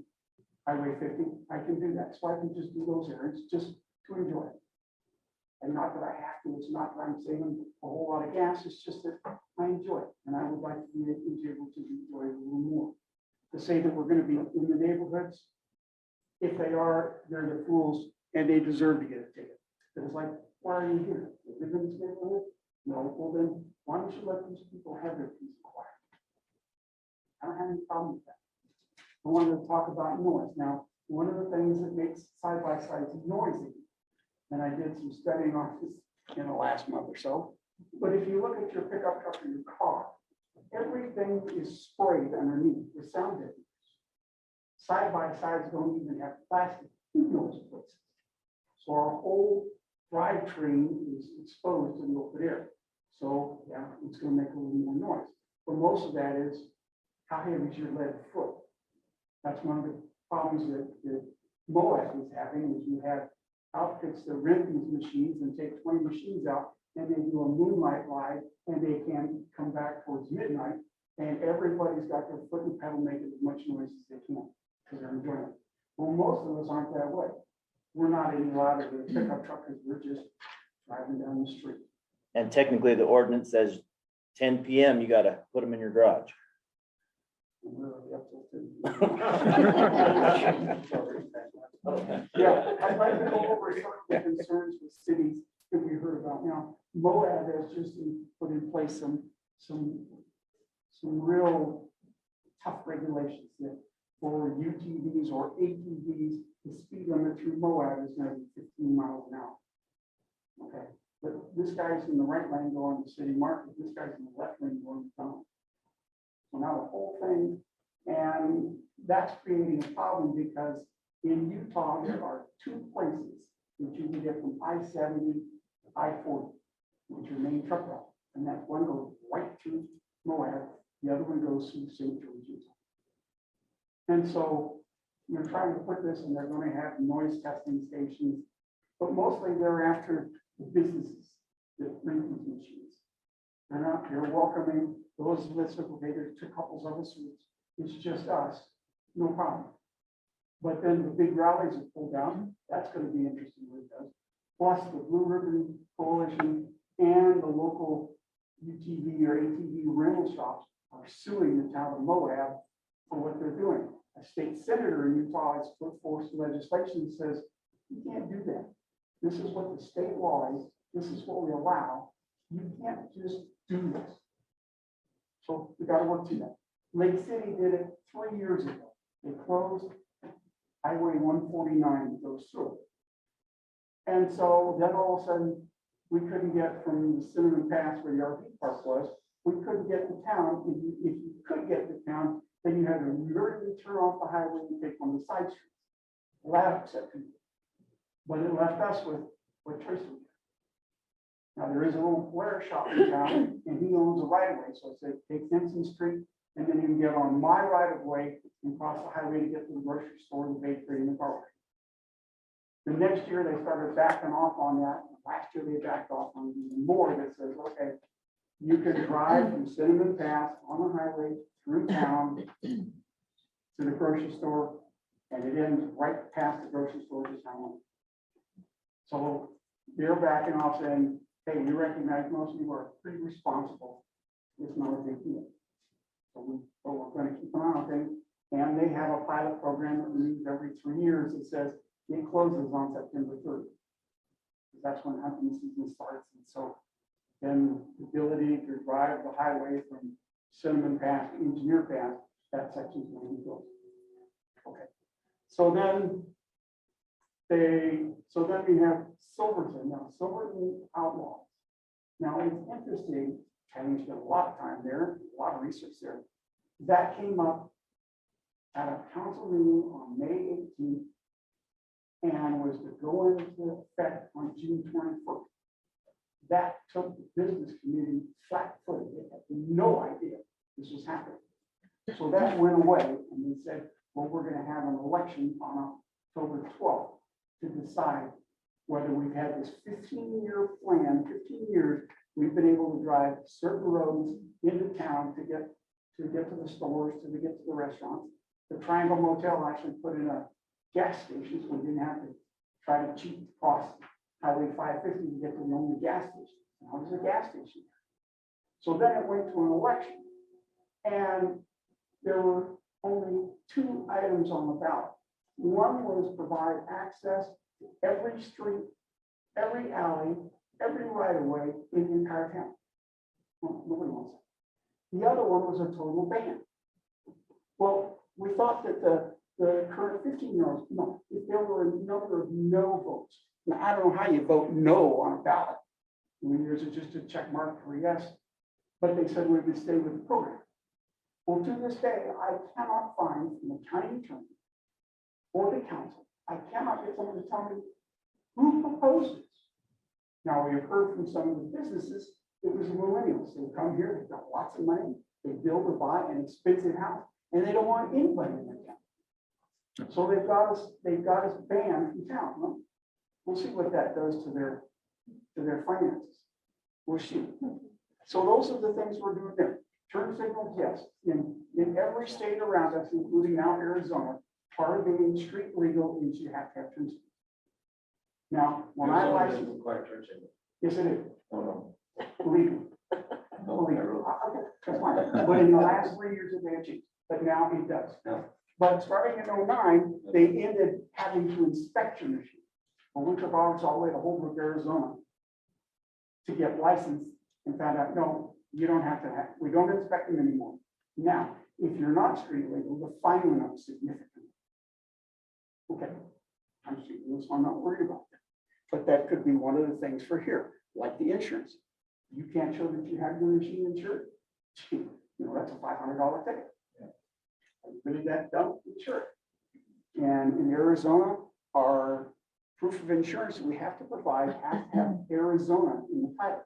Highway 50, I can do that. So I can just do those errands just to enjoy it. And not that I have to, it's not that I'm saving a whole lot of gas, it's just that I enjoy it. And I would like to be able to enjoy it a little more. To say that we're gonna be in the neighborhoods, if they are, they're the fools and they deserve to get a ticket. It's like, why are you here? If you're in this neighborhood? No, well then, why don't you let these people have their peace and quiet? I don't have any problem with that. I wanted to talk about noise. Now, one of the things that makes side-by-sides noisy, and I did some studying on this in the last month or so, but if you look at your pickup truck or your car, everything is sprayed underneath with sound deadeners. Side-by-sides don't even have plastic in those places. So our whole drivetrain is exposed to the open air. So, yeah, it's gonna make a little more noise. But most of that is, how heavy is your lead foot? That's one of the problems that Moab is having, is you have outfits that rent these machines and take 20 machines out, and they do a moonlight ride, and they can come back towards midnight, and everybody's got their foot and pedal making as much noise as they can, because they're enjoying it. Well, most of us aren't that way. We're not any louder than a pickup truck, because we're just driving down the street.
And technically, the ordinance says 10 PM, you gotta put them in your garage.
And we're already up till 10. Yeah, I'd like to go over some of the concerns with cities that we heard about now. Moab has just put in place some real tough regulations that for UTVs or ATVs, the speed limit through Moab is gonna be 15 miles an hour. Okay, but this guy's in the right lane going to city market, this guy's in the left lane going to town. So now the whole thing, and that's creating a problem because in Utah, there are 2 places that you can get from I-70 to I-40, which are main truck route. And that one goes right through Moab, the other one goes through St. George, Utah. And so you're trying to put this, and they're going to have noise testing stations, but mostly they're after the businesses that rent these machines. They're welcoming those of us, okay, there's 2 couples of us, it's just us, no problem. But then the big rallies are pulled down, that's gonna be interesting what it does. Plus the Blue Ribbon Coalition and the local UTV or ATV rental shops are suing the town of Moab for what they're doing. A state senator in Utah has put forth legislation that says, you can't do that. This is what the state law is, this is what we allow. You can't just do this. So we gotta work through that. Lake City did it 3 years ago. They closed Highway 149 that goes through. And so then all of a sudden, we couldn't get from the Cinnamon Pass where the RV park was, we couldn't get to town. If you could get to town, then you had to literally turn off the highway and take one of the side streets. Well, that upset people. But it left us with what Tracy did. Now, there is a little Blair shop in town, and he owns a right of way, so I said, take Vincent Street, and then you can get on my right of way and cross the highway to get to the grocery store, the bakery, and the car wash. The next year, they started backing off on that. Last year, they backed off on even more that says, okay, you can drive from Cinnamon Pass on the highway through town to the grocery store, and it ends right past the grocery store to town. So they're backing off saying, hey, we recognize most of you are pretty responsible. It's not a big deal. So we're going to keep an eye on things. And they have a pilot program that renews every 3 years that says it closes on September 3rd. That's when hunting season starts. And so then the ability to drive the highway from Cinnamon Pass to Engineer Pass, that section is going to be closed. Okay. So then we have Silverton. Now, Silverton Outlaws. Now, it's interesting, having spent a lot of time there, a lot of research there. That came up at a council meeting on May 18th and was to go into effect on June 21st. That took the business community flat-footed. They had no idea this was happening. So that went away, and they said, well, we're going to have an election on October 12th to decide whether we've had this 15-year plan, 15 years, we've been able to drive certain roads into town to get to the stores, to get to the restaurants. The Triangle Motel actually put in a gas station, so we didn't have to try to cheat across Highway 550 to get to the only gas station. Now there's a gas station. So then it went to an election, and there were only 2 items on the ballot. One was provide access to every street, every alley, every right of way in the entire town. Well, nobody wants that. The other one was a total ban. Well, we thought that the current 15-year-olds, no, if there were a number of no votes. Now, I don't know how you vote no on a ballot. I mean, there's just a check mark for yes, but they said we would stay with the program. Well, to this day, I cannot find from the county attorney or the council, I cannot get someone to tell me who proposed this. Now, we have heard from some of the businesses, it was the millennials. They come here, they've got lots of money, they build or buy an expensive house, and they don't want anybody in their town. So they've got us banned from town. Huh? We'll see what that does to their finances. We'll see. So those are the things we're doing there. Turn signals, yes, in every state around us, including now Arizona, part of being street legal is you have to have turn signals. Now, when I license, yes, it is. Legal. Legal. Okay, that's fine. But in the last 3 years, it may have changed, but now it does. But starting in '09, they ended having to inspect your machine. Well, we took ours all the way to Holbrook, Arizona to get licensed and found out, no, you don't have to have, we don't inspect them anymore. Now, if you're not street legal, the fine went up significantly. Okay, I'm street legal, so I'm not worried about that. But that could be one of the things for here, like the insurance. You can't show that you have your machine insured. You know, that's a $500 ticket. Really that dumb, sure. And in Arizona, our proof of insurance that we have to provide has to have Arizona in the title.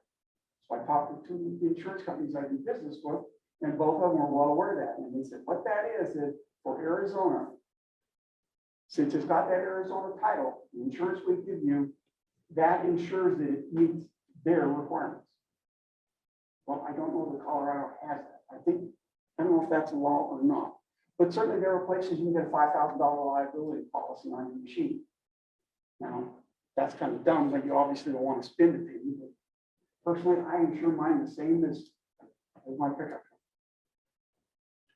So I talked to two insurance companies I do business with, and both of them were well aware of that. And they said, what that is for Arizona, since it's got that Arizona title, the insurance we give you, that ensures that it meets their requirements. Well, I don't know if Colorado has that. I don't know if that's a law or not. But certainly there are places you can get a $5,000 liability policy on your machine. Now, that's kind of dumb, but you obviously don't want to spend it. But personally, I insure mine the same as my pickup.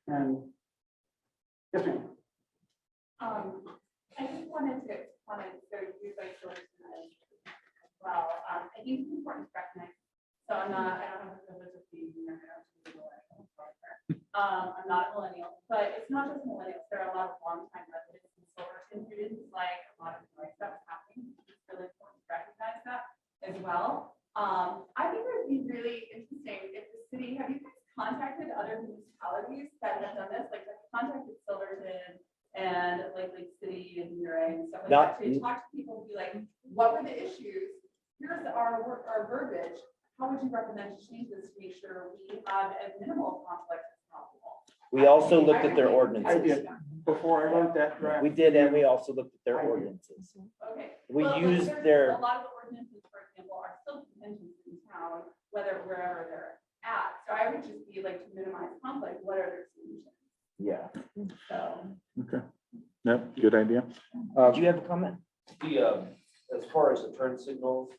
And yes, ma'am.
I just wanted to comment, so you guys sort of as well. I think it's important to recognize. So I don't have the privilege of being here. I'm not a millennial, but it's not just millennials. There are a lot of longtime residents in Silverton who didn't like a lot of the noise that was happening. It's really important to recognize that as well. I think it would be really interesting if the city, have you guys contacted other municipalities that have done this? Like, have you contacted Silverton and like Lake City and Murray and stuff like that? To talk to people and be like, what were the issues? Here's our verbiage. How would you recommend to change this to make sure we have as minimal conflict as possible?
We also looked at their
I
ordinances.
did, before I wrote that draft.
We did, and we also looked at their
I did.
ordinances.
Okay.
We
Well, like,
used
there's
their,
a lot of the ordinances, for example, are still contingent in town, wherever they're at. So I would just be like, to minimize conflict, what are their solutions?
yeah.
So.
Okay. Yep, good idea.
Did you have a comment?
As far as the turn signals,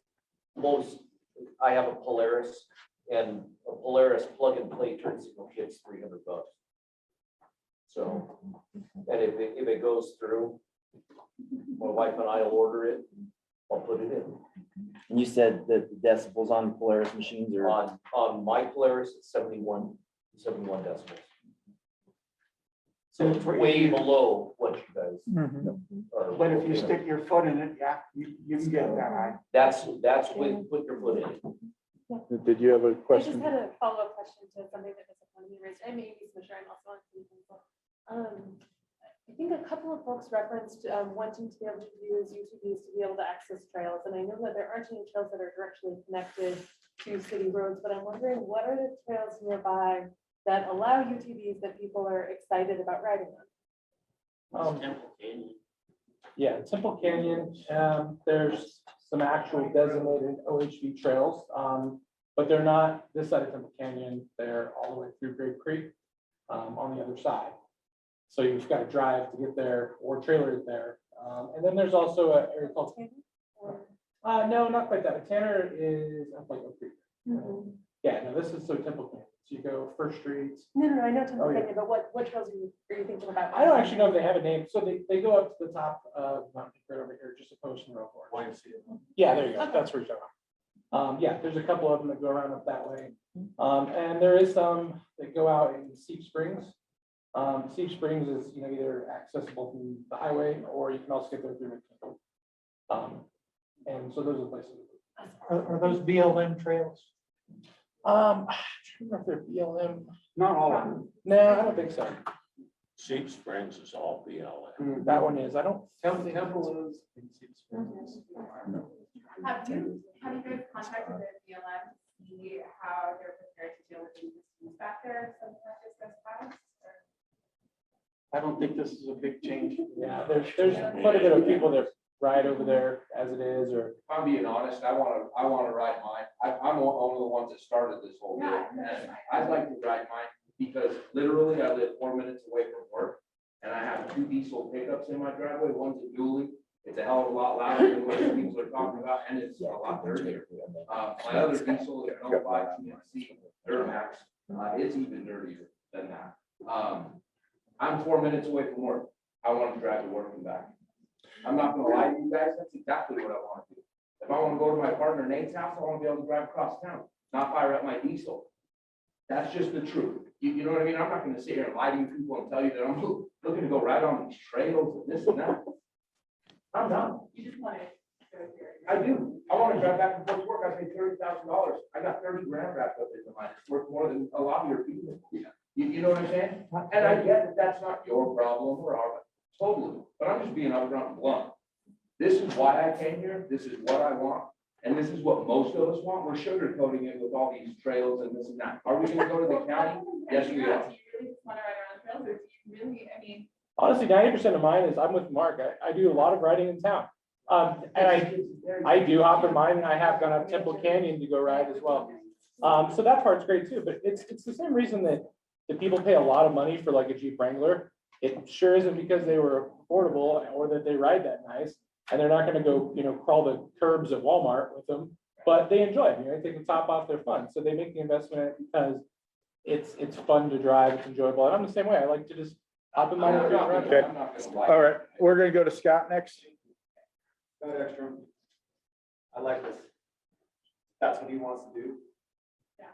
I have a Polaris, and a Polaris plug and play turn signal kit's $300. So, and if it goes through, my wife and I will order it, I'll put it in.
And you said that the decibels on Polaris machines are
On my Polaris, it's 71 decibels. So it's way below what you guys are.
But if you stick your foot in it, yeah, you can get that high.
That's when put your foot in it.
Did you have a
I just
question?
had a follow-up question to something that Ms. Economy raised. I'm Amy Smisher, I'm also on city council. I think a couple of folks referenced wanting to be able to use UTVs to be able to access trails. And I know that there aren't any trails that are directly connected to city roads, but I'm wondering what are the trails nearby that allow UTVs that people are excited about riding on?
Temple Canyon.
Yeah, Temple Canyon, there's some actual designated OHV trails, but they're not this side of Temple Canyon. They're all the way through Great Creek on the other side. So you've got to drive to get there or trailer it there. And then there's also an area called, no, not quite that. Tanner is up like Oak Creek. Yeah, no, this is so Temple Canyon. So you go First Street.
No, I know Temple
Oh, yeah.
Canyon, but what trails are you thinking about?
I don't actually know if they have a name. So they go up to the top of Mount right over here, just a post in row four. Yeah, there you go.
Okay.
That's where you're talking. Yeah, there's a couple of them that go around up that way. And there is some that go out in Steep Springs. Steep Springs is, either accessible from the highway, or you can also get there through McKinney. And so those are places.
Are those BLM trails?
I don't know if they're BLM.
Not all of them.
No, I don't think so.
Sheep Springs is all BLM.
That one is. I don't.
Temple is.
Have you guys contacted the BLM to see how they're prepared to deal with these issues back there, something like this that's passed?
I don't think this is a big change.
Yeah, there's quite a bit of people that ride over there as it is, or?
If I'm being honest, I wanna ride mine. I'm one of the ones that started this whole deal. And I'd like to ride mine because literally I live 4 minutes away from work. And I have 2 diesel pickups in my driveway. One's a dually. It's a hell of a lot louder than what people are talking about, and it's a lot dirtier. My other diesel is an 05 GMC Duramax. It's even dirtier than that. I'm 4 minutes away from work. I want to drive to work and back. I'm not gonna lie to you guys, that's exactly what I want to do. If I want to go to my partner Nate's house, I want to be able to drive across town, not fire up my diesel. That's just the truth. You know what I mean? I'm not gonna sit here and lie to you people and tell you that I'm looking to go right on these trails and this and that. I'm done.
You just want to.
I do. I want to drive back and forth to work. I paid $30,000. I got 30 grand wrapped up into mine. It's worth more than a lot of your people. You know what I'm saying? And I get that that's not your problem or ours, totally. But I'm just being upfront and blunt. This is why I came here. This is what I want. And this is what most of us want. We're sugarcoating it with all these trails and this and that. Are we gonna go to the county? Yes, we are.
Do you really just want to ride around trails, or do you really, I mean?
Honestly, 90% of mine is, I'm with Mark. I do a lot of riding in town. And I do hop in mine, and I have gone up Temple Canyon to go ride as well. So that part's great too, but it's the same reason that people pay a lot of money for like a Jeep Wrangler. It sure isn't because they were affordable or that they ride that nice, and they're not gonna go, crawl the curbs at Walmart with them, but they enjoy it, they can top off their fun. So they make the investment because it's fun to drive, it's enjoyable. And I'm the same way. I like to just hop in mine and go around.
Okay. All right, we're gonna go to Scott next.
Got extra. I like this. That's what he wants to do.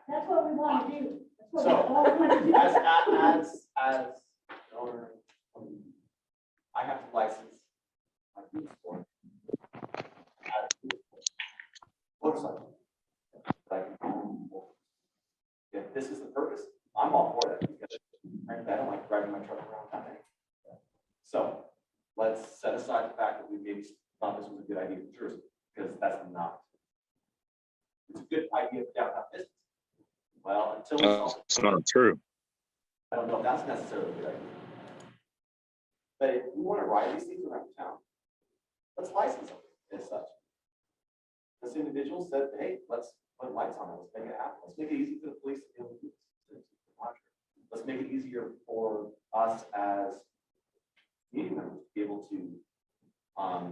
That's what we want to do. That's what we
So,
all want to do.
as an owner, I have to license my vehicle for motorcycle. Like, if this is the purpose, I'm all for it, because frankly, I don't like driving my truck around town anyway. So let's set aside the fact that we maybe thought this was a good idea for tourism, because that's not. It's a good idea for downtown business. Well, until we solve it.
It's not true.
I don't know if that's necessarily a good idea. But if we want to ride these things around town, let's license them as such. This individual said, hey, let's put lights on it, let's make it happen, let's make it easy for the police to be able to do this. Let's make it easier for us as community members to be able to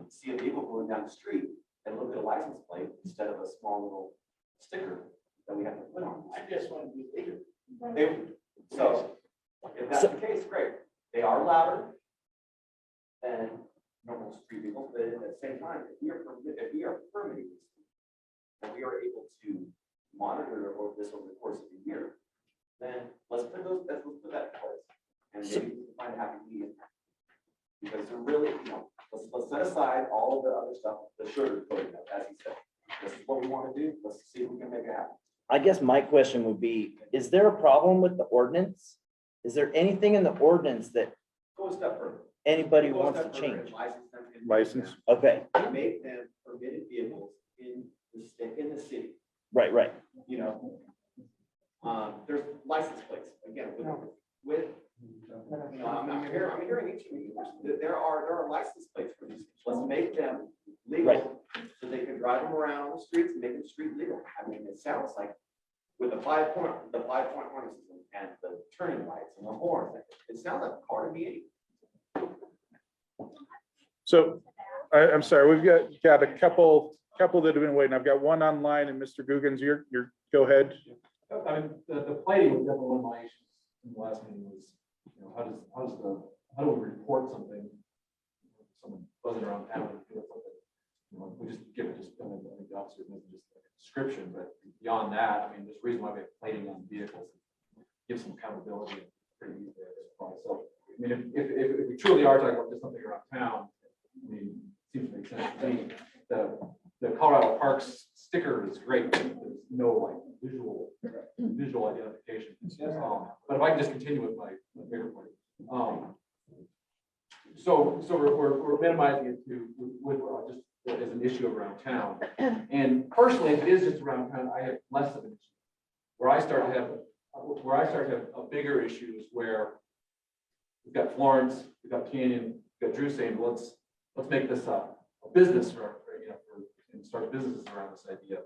see a vehicle going down the street and look at a license plate instead of a small little sticker that we have to put on.
I just want to be bigger.
So if that's the case, great. They are louder than normal street vehicles, but at the same time, if we are permitting this, and we are able to monitor this over the course of the year, then let's put that in place, and maybe we can find a happy medium. Because they're really, let's set aside all of the other stuff, the sugar coating, as he said. This is what we want to do. Let's see if we can make it happen.
I guess my question would be, is there a problem with the ordinance? Is there anything in the ordinance that
Go a step further.
anybody
Go a
wants
step
to
further
change?
and license them and
License.
Okay,
make them permitted vehicles in the state, in the city.
right.
There's license plates, again, with I'm hearing each of you, there are license plates for these. Let's make them legal so they can drive them around the streets and make them street legal. I mean, it sounds like with the 5-point warning system and the turning lights and the horns, it sounds like a car to me.
So I'm sorry, we've got a couple that have been waiting. I've got one online, and Mr. Guggens, you're go ahead.
I mean, the plating was definitely one of my issues in the last meeting was, how do we report something? Someone buzzing around town and doing something, we just give it just, the officer just like a description, but beyond that, I mean, there's a reason why we have plating on vehicles, give some accountability pretty easily at this point. So, I mean, if we truly are talking about just something around town, I mean, it seems to make sense to me. The Colorado Parks sticker is great. There's no like visual identification. But if I can just continue with my favorite point. So we're minimizing it to with just as an issue around town. And personally, if it is just around town, I have less of an issue. Where I start to have a bigger issue is where we've got Florence, we've got Canyon, we've got Drew saying, let's make this up. a business and start businesses around this idea.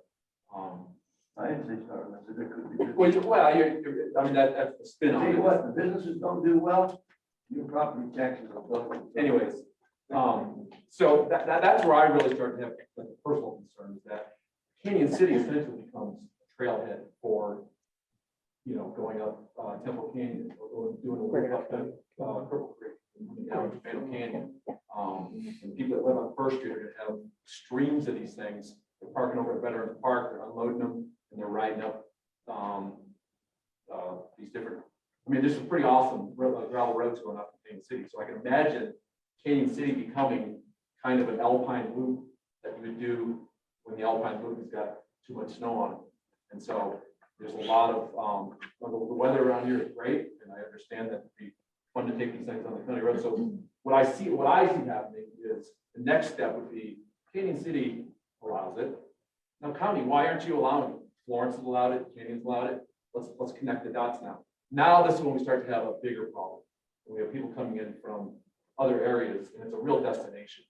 I didn't say start, I said there could be.
I mean, that's the spin on
Tell
it.
you what, the businesses don't do well, your property taxes will go.
Anyways, so that's where I really start to have like a personal concern, is that Canyon City essentially becomes a trailhead for, going up Temple Canyon or doing a loop up to Cripple Creek and down to Fatal Canyon. And people that live on First Street are gonna have streams of these things. They're parking over at Veterans Park, they're unloading them, and they're riding up these different, there's some pretty awesome gravel roads going up in Canyon City. So I can imagine Canyon City becoming kind of an alpine loop that you would do when the alpine loop has got too much snow on it. And so there's a lot of, the weather around here is great, and I understand that it'd be fun to take these things on the county road. So what I see happening is the next step would be Canyon City allows it. Now, county, why aren't you allowing it? Florence has allowed it, Canyon's allowed it. Let's connect the dots now. Now this is when we start to have a bigger problem. We have people coming in from other areas, and it's a real destination.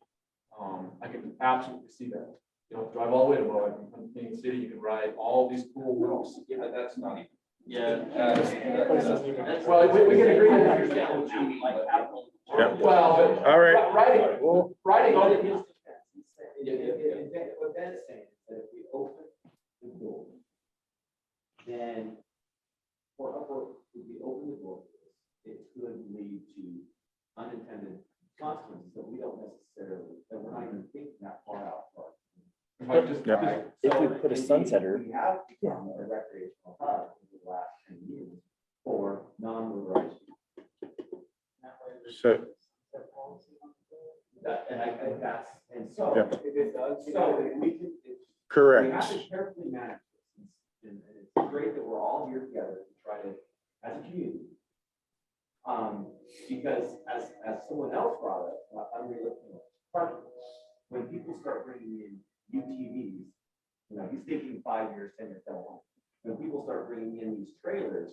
I can absolutely see that. You don't have to drive all the way to Moab. You can come to Canyon City, you can ride all these cool routes.
Yeah, that's not even.
Yeah.
Well, we can agree to that.
Yep.
Well, but
All right.
riding on it.
What Ben's saying is that if we open the door, then if we open the door, it could lead to unintended consequences that we don't necessarily, that we're not even thinking that far out.
If we put a sunsetter.
We have become a recreational hub in the last 10 years for non-motorized.
So,
And I think that's, and so
Yep.
if it does, so if we can, we
correct.
have to carefully manage this. And it's great that we're all here together to try to, as a community. Because as someone else brought up, parking, when people start bringing in UTVs, he's thinking 5 years, 10 years down the line. When people start bringing in these trailers,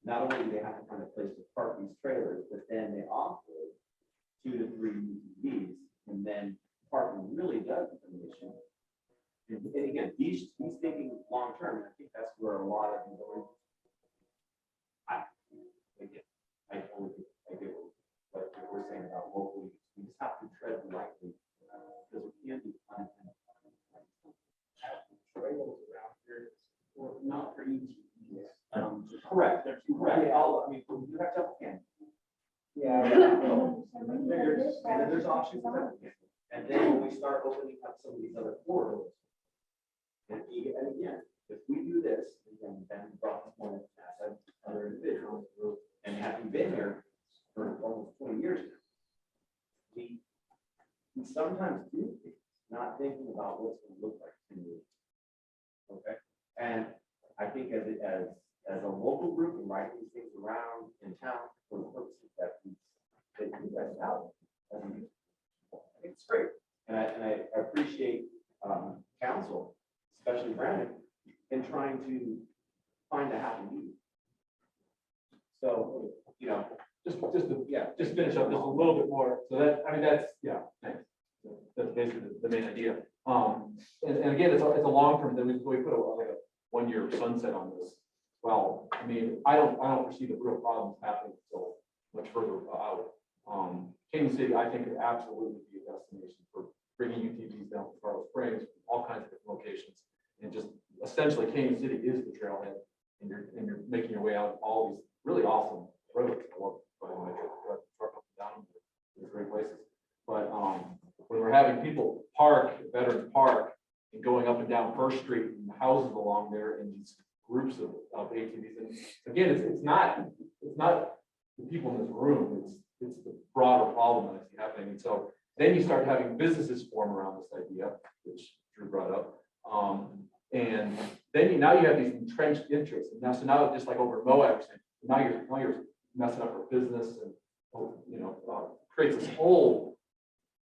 not only do they have to find a place to park these trailers, but then they offload 2 to 3 UTVs, and then parking really does become an issue. And again, he's thinking long term, and I think that's where a lot of the I get what we're saying about locally. We just have to tread lightly because we can't be unintended.
Trails around here, or not for ETVs.
Correct. You have to have there's options. And then when we start opening up some of these other corridors, and again, if we do this, again, Ben brought this point as other individuals, and having been here for almost 20 years now, we sometimes do things, not thinking about what's going to look like 10 years. Okay, and I think as a local group and writing these things around in town for the purposes that you guys have, I think it's great, and I appreciate council, especially Brandon, in trying to find a happy medium. So,
Just finish up just a little bit more. So that's, thanks. That's basically the main idea. And again, it's a long term, then we put like a 1 year sunset on this. Well, I don't foresee the real problems happening until much further out. Canyon City, I think, could absolutely be a destination for bringing UTVs down to Colorado Springs, all kinds of different locations. And just essentially Canyon City is the trailhead, and you're making your way out all these really awesome roads. I love, by the way, truck up and down, these great places. But when we're having people park at Veterans Park and going up and down First Street and the houses along there and these groups of ATVs, and again, it's not the people in this room, it's the broader problem that I see happening. And so then you start having businesses form around this idea, which Drew brought up. And then now you have these entrenched interests. And now just like over in Moab, now you're messing up our business and creates this whole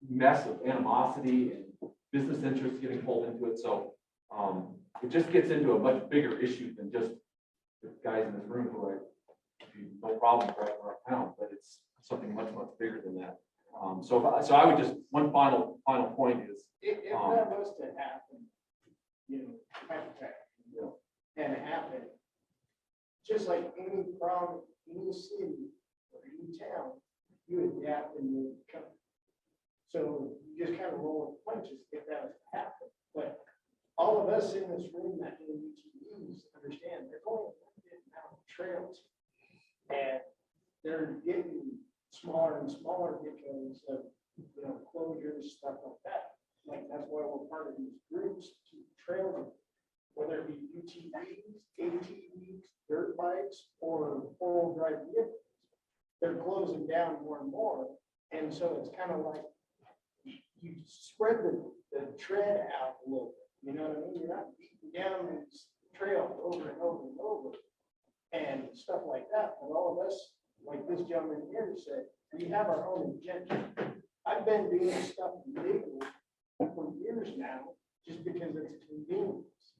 mess of animosity and business interests getting pulled into it. So it just gets into a much bigger issue than just the guys in this room who are no problem driving around town, but it's something much, much bigger than that. So I would just, one final point is,
If that was to happen, hypothetically, and happen, just like any problem, any city or any town, you adapt and you come. So you just kind of roll with punches if that was to happen. But all of us in this room that do UTVs understand they're going down trails. And they're getting smaller and smaller because of, closures, stuff like that. Like, that's why we're part of these groups to trail, whether it be UTVs, ATVs, dirt bikes, or four-wheel drive vehicles. They're closing down more and more. And so it's kind of like you spread the tread out a little bit. You know what I mean? You're not beating down this trail over and over and over and stuff like that. But all of us, like this gentleman here said, we have our own agenda. I've been doing stuff illegal for years now, just because it's a convenience.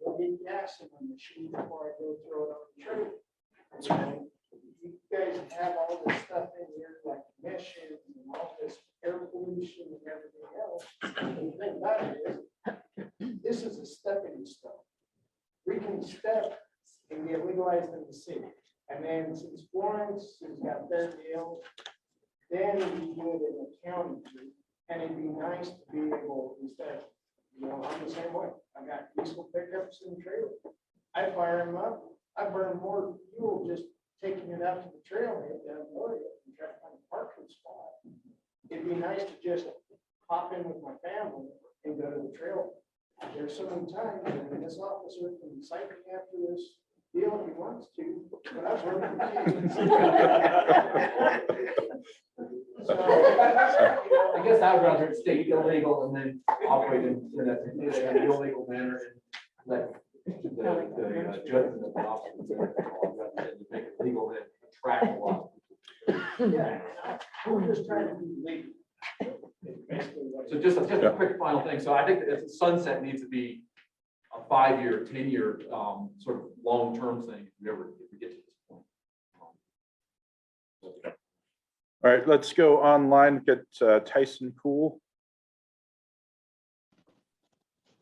Go get gas in my machine before I go throw it on the trailer. You guys have all this stuff in here, like emissions and all this air pollution and everything else. And the thing about it is, this is a stepping stone. We can step and get legalized in the city. And then since Florence has got their deal, then we do it in the county too. And it'd be nice to be able, instead, I'm the same way. I got diesel pickups and trailers. I fire them up. I burn more fuel just taking it out to the trailhead than load it and try to find a parking spot. It'd be nice to just hop in with my family and go to the trail. There's so many times, and this officer can cite me after this deal if he wants to, but I've worked So,
I guess I'd rather stay illegal and then operate in an illegal manner and let the judges of the officer make it legal and track a lot.
Yeah, we're just trying to be legal.
So just a quick final thing. So I think that sunset needs to be a 5-year, 10-year sort of long-term thing if we get to this point.
All right, let's go online, get Tyson Cool.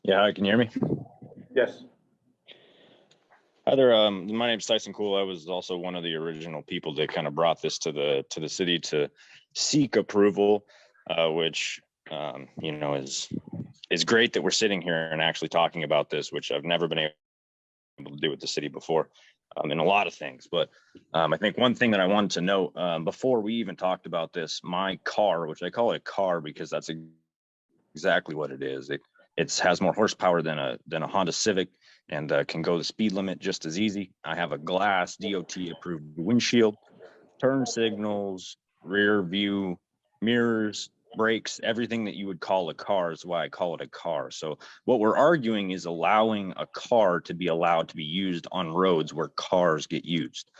Yeah, hi, can you hear me?
Yes.
Hi there. My name's Tyson Cool. I was also one of the original people that kind of brought this to the city to seek approval, which is great that we're sitting here and actually talking about this, which I've never been able to do with the city before, in a lot of things. But I think one thing that I wanted to note before we even talked about this, my car, which I call it a car because that's exactly what it is. It has more horsepower than a Honda Civic and can go the speed limit just as easy. I have a glass DOT approved windshield, turn signals, rear view mirrors, brakes, everything that you would call a car is why I call it a car. So what we're arguing is allowing a car to be allowed to be used on roads where cars get used.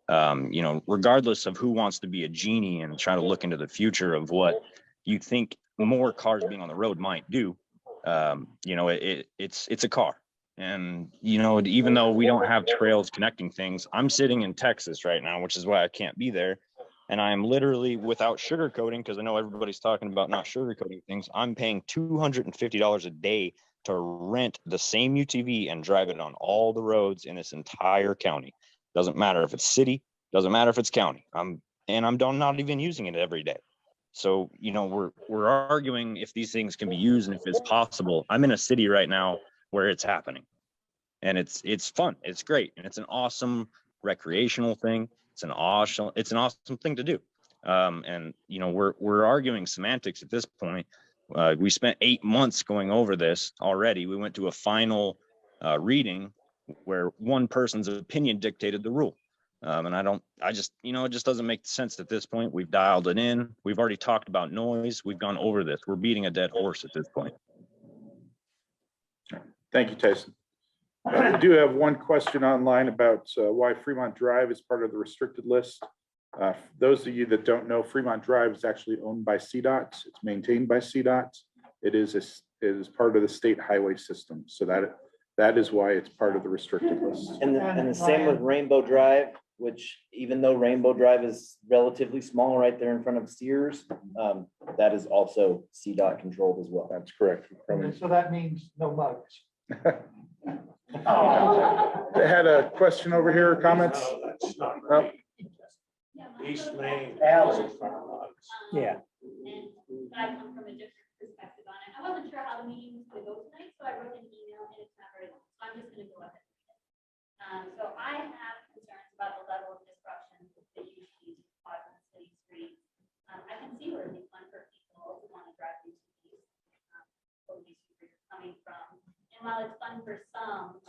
Regardless of who wants to be a genie and try to look into the future of what you think more cars being on the road might do, it's a car. And, even though we don't have trails connecting things, I'm sitting in Texas right now, which is why I can't be there. And I'm literally, without sugarcoating, because I know everybody's talking about not sugarcoating things, I'm paying $250 a day to rent the same UTV and drive it on all the roads in this entire county. Doesn't matter if it's city, doesn't matter if it's county. I'm not even using it every day. So, we're arguing if these things can be used and if it's possible. I'm in a city right now where it's happening. And it's fun. It's great. And it's an awesome recreational thing. It's an awesome thing to do. We're arguing semantics at this point. We spent 8 months going over this already. We went to a final reading where one person's opinion dictated the rule. It just doesn't make sense at this point. We've dialed it in. We've already talked about noise. We've gone over this. We're beating a dead horse at this point.
Thank you, Tyson. We do have one question online about why Fremont Drive is part of the restricted list. Those of you that don't know, Fremont Drive is actually owned by CDOT. It's maintained by CDOT. It is part of the state highway system. So that is why it's part of the restricted list.
And the same with Rainbow Drive. which even though Rainbow Drive is relatively small right there in front of Sears, that is also CDOT controlled as well.
That's correct.
And so that means no mugs.
They had a question over here, comments? Oh,
East Main.
Alley.
Yeah.
And I come from a different perspective on it. I wasn't sure how the meeting was gonna go tonight, so I wrote an email and it's not very long, so I'm just gonna go ahead. So I have concerns about the level of disruption that usually cause on city streets. I can see where it's fun for people who want to drive these cities, where you're coming from. And while it's fun for some,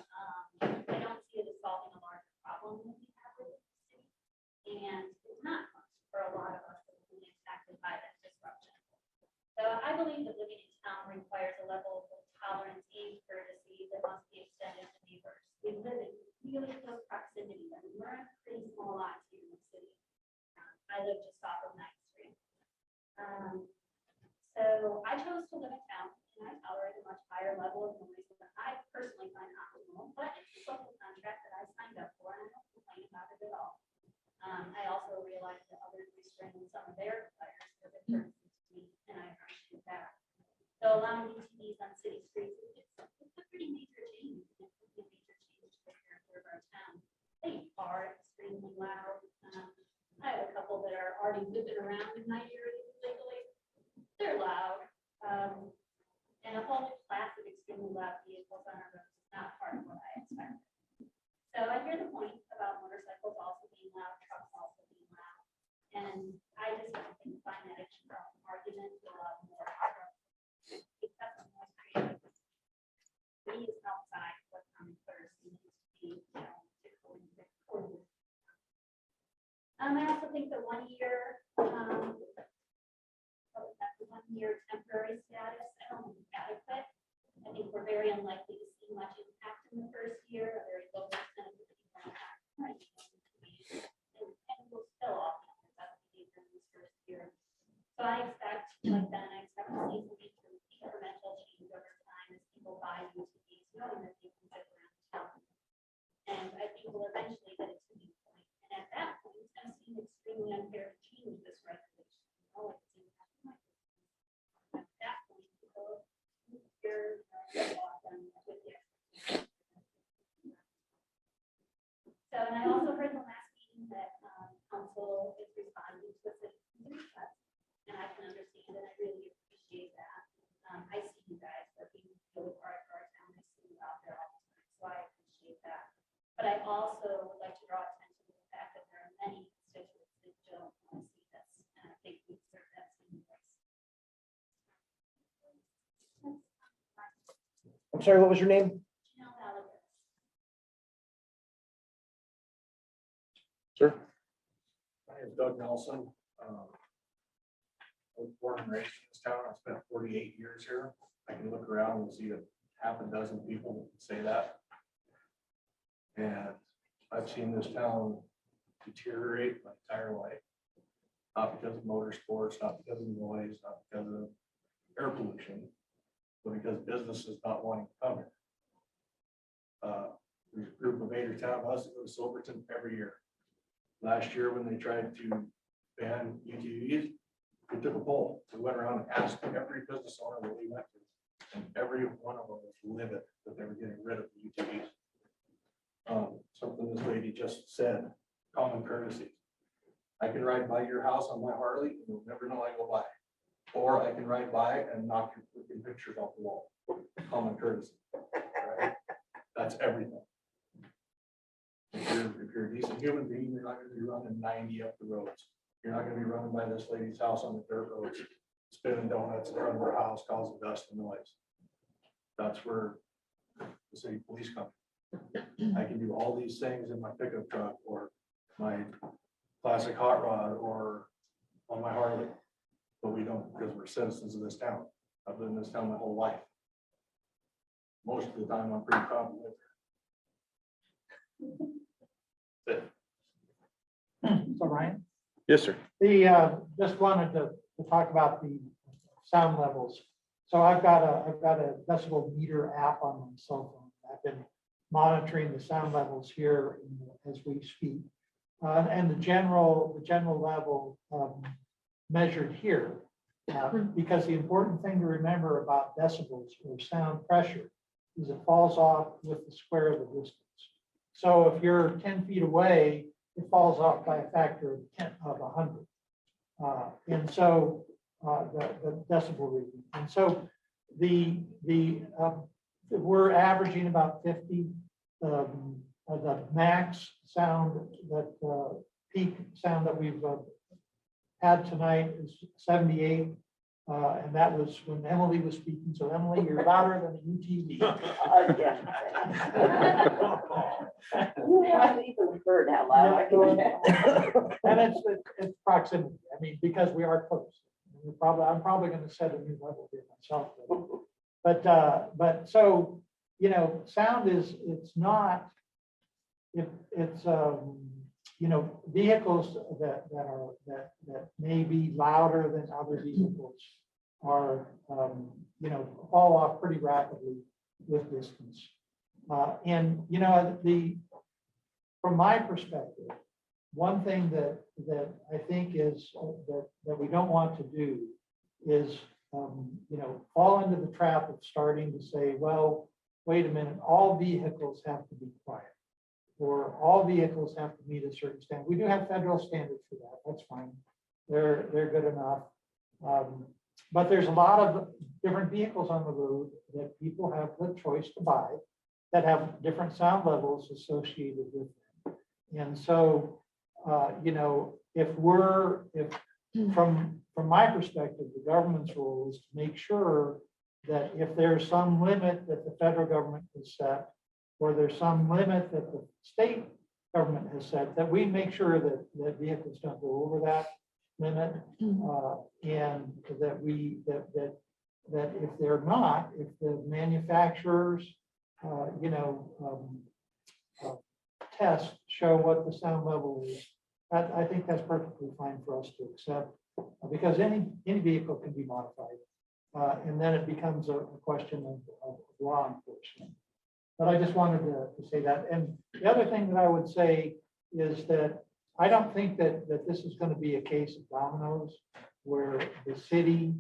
I don't see it as solving a larger problem that we have with the city. And it's not fun for a lot of us that are being impacted by that disruption. So I believe that living in town requires a level of tolerance and courtesy that must be extended to neighbors. We live in really close proximity. I mean, we're in pretty small lots here in the city. I live just off of 9th Street. So I chose to live in town and I tolerate a much higher level of noise than I personally find optimal, but it's a social contract that I signed up for and I don't complain about it at all. I also realize that others restrain some of their desires for the courtesy to me, and I appreciate that. So allowing UTVs on city streets, it's a pretty major change. It's a major change to the character of our town. They are extremely loud. I have a couple that are already zipping around in my area legally. They're loud. And a whole new class of extremely loud vehicles on our roads is not part of what I expected. So I hear the point about motorcycles also being loud, trucks also being loud. And I just don't think find that a strong argument to allow more. We is outside what's coming first. We need to be, I also think that 1 year, that's 1 year temporary status, I don't think is adequate. I think we're very unlikely to see much impact in the first year, a very low percentage of people impact. And we'll still all be investigated in this first year. So I expect, like Ben, I expect to see some incremental change over time as people buy UTVs, knowing that they can get around town. And I think we'll eventually get a tipping point. And at that point, it's going to seem extremely unfair to change this regulation. At that point, people, you're with the expectation. So, and I also heard the last meeting that council is responding to a citizen request, and I can understand and I really appreciate that. I see you guys working really hard for our town. I see you out there all the time, so I appreciate that. But I also would like to draw attention to the fact that there are many constituents that don't want to see this, and I think we deserve that same voice.
I'm sorry, what was your name?
Janelle Gallagher.
sir.
My name is Doug Nelson. I was born and raised in this town. I spent 48 years here. I can look around and see a half a dozen people that can say that. And I've seen this town deteriorate my entire life. Not because of motorsports, not because of noise, not because of air pollution, but because business is not wanting to come here. There's a group of 8 or 10 of us that go to Silverton every year. Last year, when they tried to ban UTVs, we took a poll. We went around and asked every business owner that we went to, and every one of them was livid that they were getting rid of the UTVs. Something this lady just said, common courtesy. I can ride by your house on my Harley, and you'll never know I go by. Or I can ride by and knock your freaking pictures off the wall. Common courtesy. Right? That's everything. If you're a decent human being, you're not gonna be running 90 up the roads. You're not gonna be running by this lady's house on the dirt roads, spinning donuts in front of her house, causing dust and noise. That's where the city police come. I can do all these things in my pickup truck or my classic hot rod or on my Harley, but we don't, because we're citizens of this town. I've lived in this town my whole life. Most of the time, I'm pretty proud to live here.
So Ryan,
Yes, sir.
just wanted to talk about the sound levels. So I've got a decibel meter app on my cell phone. I've been monitoring the sound levels here as we speak. and the general level measured here. Because the important thing to remember about decibels or sound pressure is it falls off with the square of the distance. So if you're 10 feet away, it falls off by a factor of 10 of 100. And so the decibel reading. And so we're averaging about 50. The max sound that peak sound that we've had tonight is 78. And that was when Emily was speaking. So Emily, you're louder than a UTV.
You haven't even heard out loud. I can tell.
And it's proximity. I mean, because we are close. I'm probably going to set a new level here myself. But so, you know, sound it's not, it's vehicles that may be louder than other vehicles are, fall off pretty rapidly with distance. And, from my perspective, one thing that I think is that we don't want to do is, fall into the trap of starting to say, well, wait a minute, all vehicles have to be quiet, or all vehicles have to meet a certain standard. We do have federal standards for that. That's fine. They're good enough. But there's a lot of different vehicles on the road that people have the choice to buy that have different sound levels associated with them. And so, if from my perspective, the government's role is to make sure that if there's some limit that the federal government has set, or there's some limit that the state government has set, that we make sure that vehicles don't go over that limit, and that if they're not, if the manufacturers, tests show what the sound level is, I think that's perfectly fine for us to accept, because any vehicle can be modified, and then it becomes a question of law enforcement. But I just wanted to say that. And the other thing that I would say is that I don't think that this is going to be a case of dominoes, where the city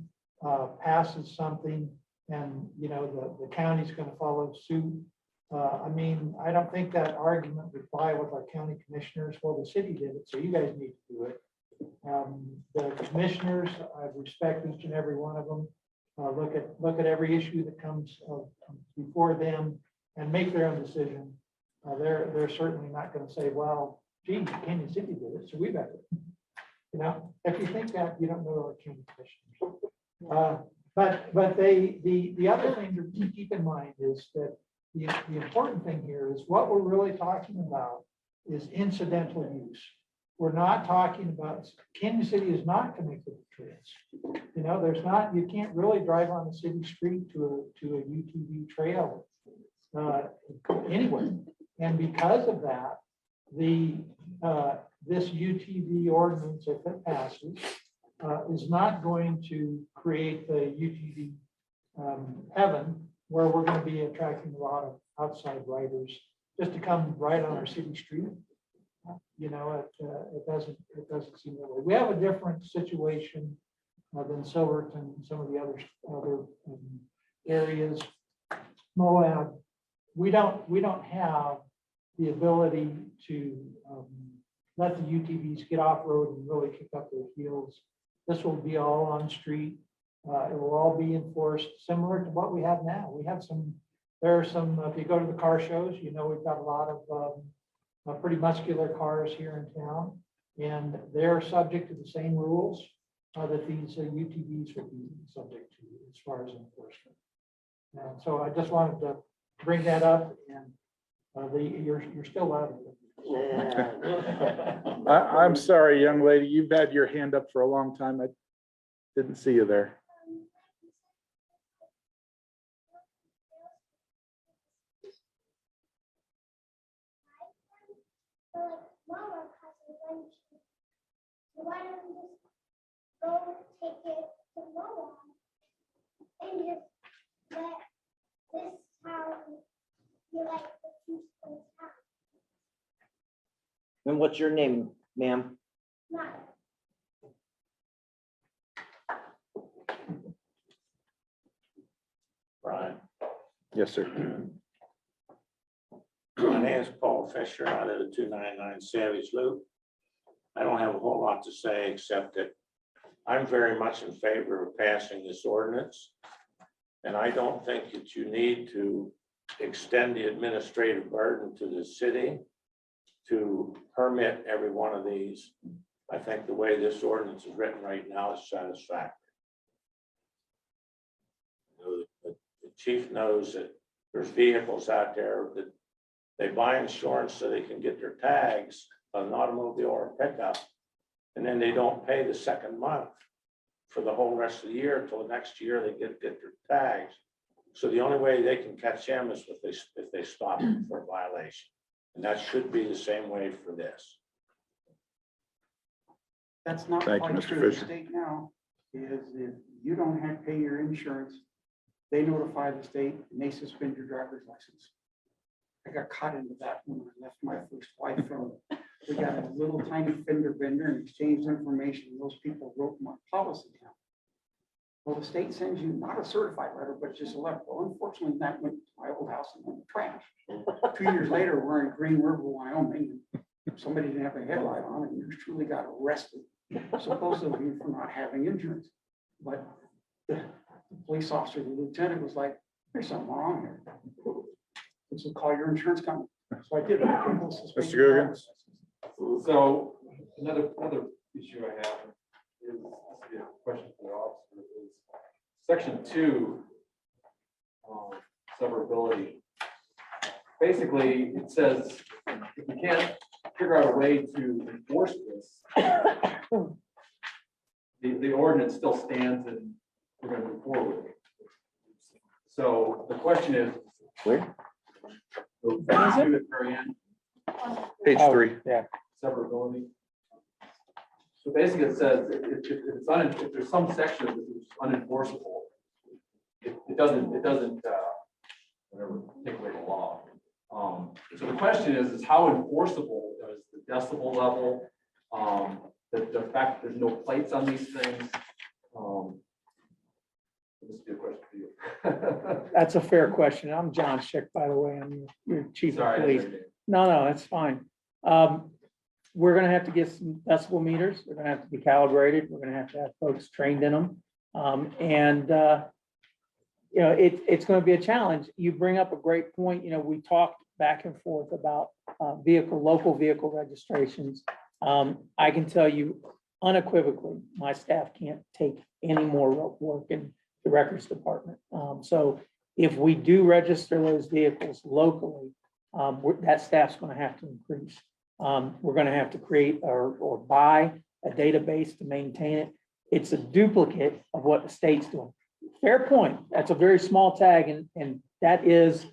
passes something and the county's going to follow suit. I don't think that argument would fly with our county commissioners. Well, the city did it, so you guys need to do it. The commissioners, I respect each and every one of them. Look at every issue that comes before them and make their own decision. They're certainly not going to say, well, gee, Canyon City did it, so we better. If you think that, you don't know our county commissioners. But the other thing to keep in mind is that the important thing here is what we're really talking about is incidental use. We're not talking about, Canyon City is not connected to trails. There's not, you can't really drive on the city street to a UTV trail anywhere. And because of that, this UTV ordinance, if it passes, is not going to create the UTV heaven, where we're going to be attracting a lot of outside riders just to come right on our city street. It doesn't seem that way. We have a different situation than Silverton and some of the other areas. Moab, we don't have the ability to let the UTVs get off road and really kick up their heels. This will be all on street. It will all be enforced similar to what we have now. There are some, if you go to the car shows, we've got a lot of pretty muscular cars here in town, and they're subject to the same rules that these UTVs would be subject to as far as enforcement. And so I just wanted to bring that up, and you're still loud.
I'm sorry, young lady, you've had your hand up for a long time. I didn't see you there.
Why don't we just go take it to Moab and just let this town be like the peaceful town?
And what's your name, ma'am?
Brian,
Yes, sir.
my name is Paul Fisher. I live at 299 Savage Loop. I don't have a whole lot to say, except that I'm very much in favor of passing this ordinance. And I don't think that you need to extend the administrative burden to the city to permit every one of these. I think the way this ordinance is written right now is satisfactory. The chief knows that there's vehicles out there that they buy insurance so they can get their tags on an automobile or a pickup. And then they don't pay the second month for the whole rest of the year until the next year they get their tags. So the only way they can catch them is if they stop them for a violation. And that should be the same way for this.
That's not
Thank you,
quite
Mr.
true. The
Fisher.
state now is if you don't have to pay your insurance, they notify the state and they suspend your driver's license. I got caught into that when I left my first wife from, we got a little tiny fender bender and exchanged information. Those people wrote my policy down. Well, the state sends you not a certified letter, but just a letter. Well, unfortunately, that went to my old house and went in the trash. 2 years later, we're in Green River, Wyoming, and somebody didn't have a headlight on and you truly got arrested, supposedly for not having insurance. But the police officer, the lieutenant was like, there's something wrong here. So call your insurance company. So I did.
Mr. Gogan?
So another issue I have is a question for the officer is section 2, severability. Basically, it says if we can't figure out a way to enforce this, the ordinance still stands and we're going to move forward. So the question is,
Where?
at the very end,
Page 3.
severability. So basically, it says if there's some section that is unenforceable, it doesn't whatever, take away the law. So the question is how enforceable is the decibel level? The fact that there's no plates on these things. This would be a question for you.
That's a fair question. I'm John Schick, by the way. I'm your chief of
Sorry,
police. No, that's fine. We're gonna have to get some decibel meters. They're gonna have to be calibrated. We're gonna have to have folks trained in them. You know, it's gonna be a challenge. You bring up a great point. You know, we talked back and forth about local vehicle registrations. I can tell you unequivocally, my staff can't take any more work in the records department. So if we do register those vehicles locally, that staff's gonna have to increase. We're gonna have to create or buy a database to maintain it. It's a duplicate of what the state's doing. Fair point. That's a very small tag and that is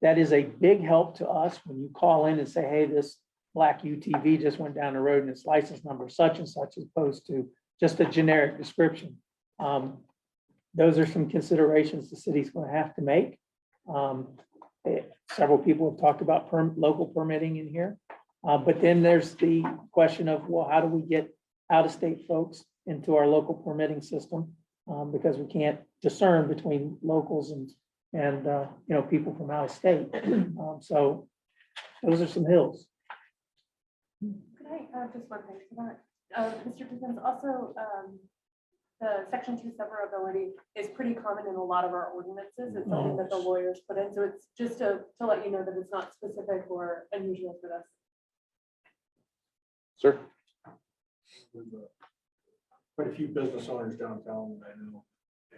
a big help to us when you call in and say, hey, this black UTV just went down the road and its license number such and such, as opposed to just a generic description. Those are some considerations the city's going to have to make. Several people have talked about local permitting in here. But then there's the question of, well, how do we get out-of-state folks into our local permitting system? Because we can't discern between locals and you know, people from out of state. So those are some hills.
Could I add just one thing to that? Mr. Pickens, also, the section 2 severability is pretty common in a lot of our ordinances. It's something that the lawyers put in. So it's just to let you know that it's not specific or unusual for this.
Sir?
Quite a few business owners downtown that I know,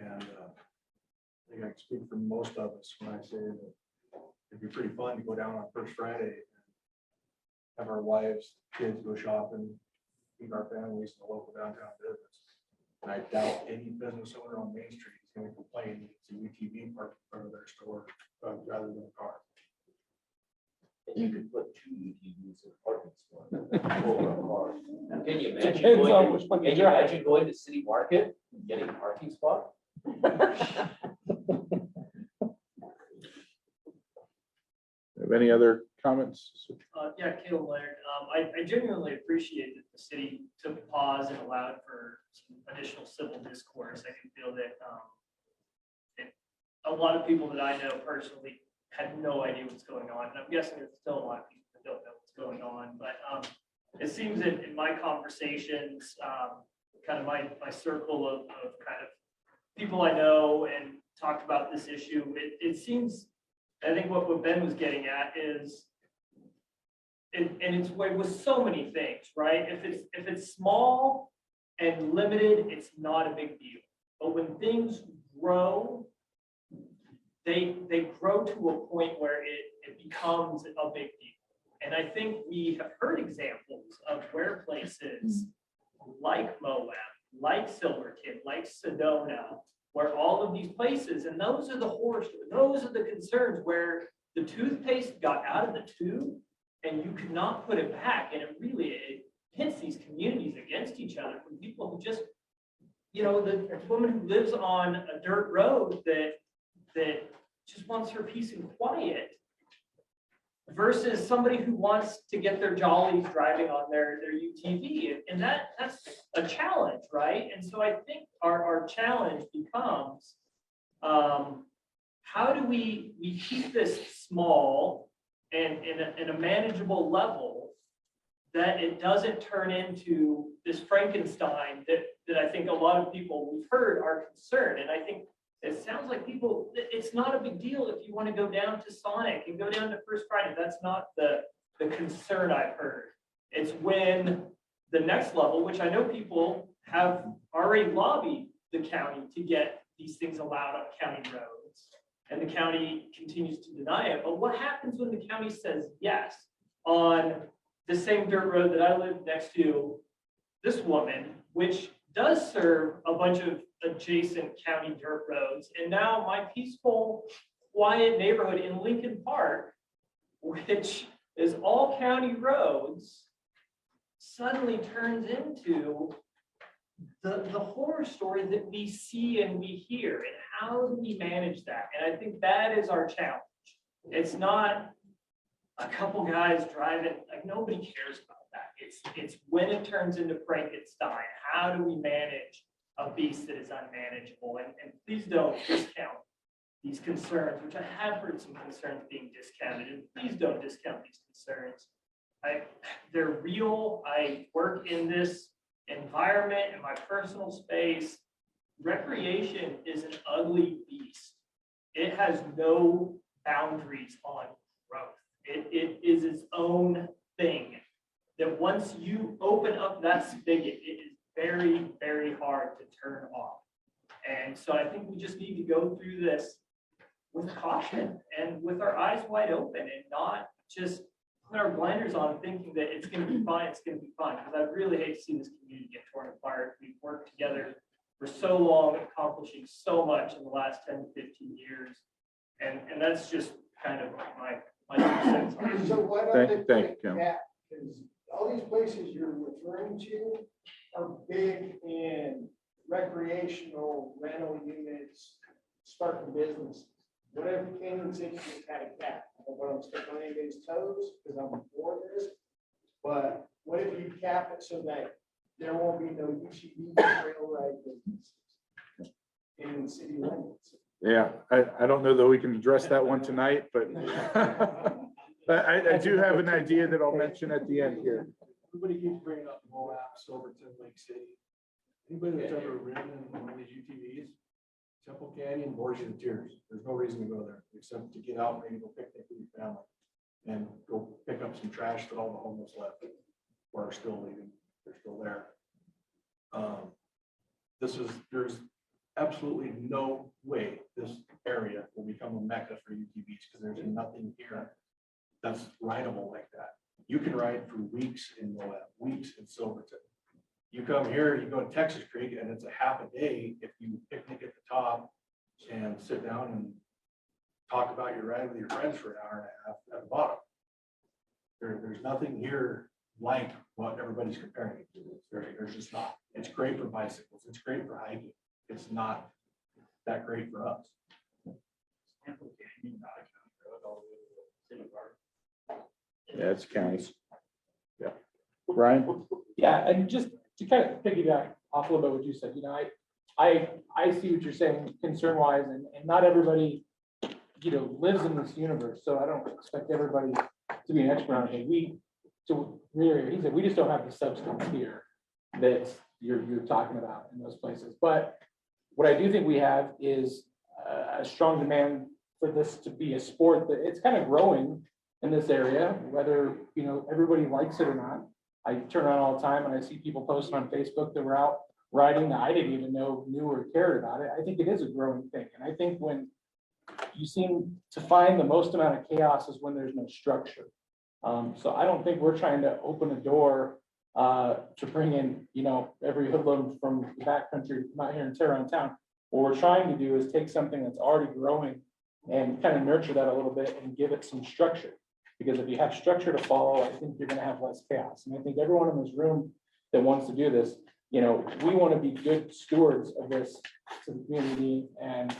and I think I can speak for most of us when I say that it'd be pretty fun to go down on First Friday and have our wives, kids go shopping, feed our families in the local downtown business. And I doubt any business owner on Main Street is going to complain it's a UTV parked in front of their store rather than a car.
You could put 2 UTVs in parking spots. Can you imagine
Depends on which one
can
you
you
drive.
imagine going to City Market and getting a parking spot?
Have any other comments?
Yeah, Caleb Leonard. I genuinely appreciate that the city took a pause and allowed for some additional civil discourse. I do feel that a lot of people that I know personally had no idea what's going on. And I'm guessing there's still a lot of people that don't know what's going on. But it seems that in my conversations, kind of my circle of kind of people I know and talked about this issue, it seems, I think what Ben was getting at is, and it's with so many things, right? If it's small and limited, it's not a big deal. But when things grow, they grow to a point where it becomes a big deal. And I think we have heard examples of where places like Moab, like Silverton, like Sedona, where all of these places, and those are the horror stories, those are the concerns where the toothpaste got out of the tube and you could not put it back. And it hits these communities against each other when people who just, the woman who lives on a dirt road that just wants her peace and quiet versus somebody who wants to get their jollies driving on their UTV. And that's a challenge, right? And so I think our challenge becomes, how do we keep this small and in a manageable level that it doesn't turn into this Frankenstein that I think a lot of people we've heard are concerned. And I think it sounds like people, it's not a big deal if you want to go down to Sonic and go down to First Friday. That's not the concern I've heard. It's when the next level, which I know people have already lobbied the county to get these things allowed on county roads, and the county continues to deny it. But what happens when the county says yes on the same dirt road that I live next to this woman, which does serve a bunch of adjacent county dirt roads. And now my peaceful, quiet neighborhood in Lincoln Park, which is all county roads, suddenly turns into the horror story that we see and we hear. And how do we manage that? And I think that is our challenge. It's not a couple guys driving, like nobody cares about that. It's when it turns into Frankenstein. How do we manage a beast that is unmanageable? And please don't discount these concerns, which I have heard some concerns being discounted, and please don't discount these concerns. They're real. I work in this environment in my personal space. Recreation is an ugly beast. It has no boundaries on growth. It is its own thing that once you open up that spigot, it is very, very hard to turn off. And so I think we just need to go through this with caution and with our eyes wide open and not just put our blinders on thinking that it's going to be fine, it's going to be fine. Because I really hate to see this community get torn apart. We've worked together for so long, accomplishing so much in the last 10 to 15 years. And that's just kind of my 2 cents on it.
So why
Thank
don't they
you,
put
Kim.
that, because all these places you're referring to are big in recreational rental units, starting businesses. What if Canyon City just had a cap? I don't want to step on anybody's toes because I'm for this, but what if you cap it so that there won't be no UTV trail ride businesses in city limits?
Yeah, I don't know that we can address that one tonight, but but I do have an idea that I'll mention at the end here.
Everybody keeps bringing up Moab, Silverton, Lake City. Anybody that's ever ridden in one of these UTVs, Temple Canyon, bores you to tears. There's no reason to go there except to get out and maybe go picnic with your family and go pick up some trash that all the homeless left or are still leaving. They're still there. There's absolutely no way this area will become a mecca for UTVs because there's nothing here that's rideable like that. You can ride for weeks in Moab, weeks in Silverton. You come here, you go to Texas Creek, and it's a half a day if you picnic at the top and sit down and talk about your ride with your friends for an hour and a half at the bottom. There's nothing here like what everybody's comparing it to. There's just not. It's great for bicycles. It's great for hiking. It's not that great for us.
Yeah, it's counties. Yeah. Brian?
Yeah, and just to kind of piggyback off a little bit what you said, I see what you're saying concern wise, and not everybody, lives in this universe, so I don't expect everybody to be an expert on it. He said, we just don't have the substance here that you're talking about in those places. But what I do think we have is a strong demand for this to be a sport that it's kind of growing in this area, whether, everybody likes it or not. I turn around all the time and I see people posting on Facebook that were out riding that I didn't even know knew or cared about it. I think it is a growing thing. And I think when you seem to find the most amount of chaos is when there's no structure. So I don't think we're trying to open a door to bring in, every hoodlum from the backcountry, not here and tear around town. What we're trying to do is take something that's already growing and kind of nurture that a little bit and give it some structure. Because if you have structure to follow, I think you're going to have less chaos. And I think everyone in this room that wants to do this, we want to be good stewards of this to the community, and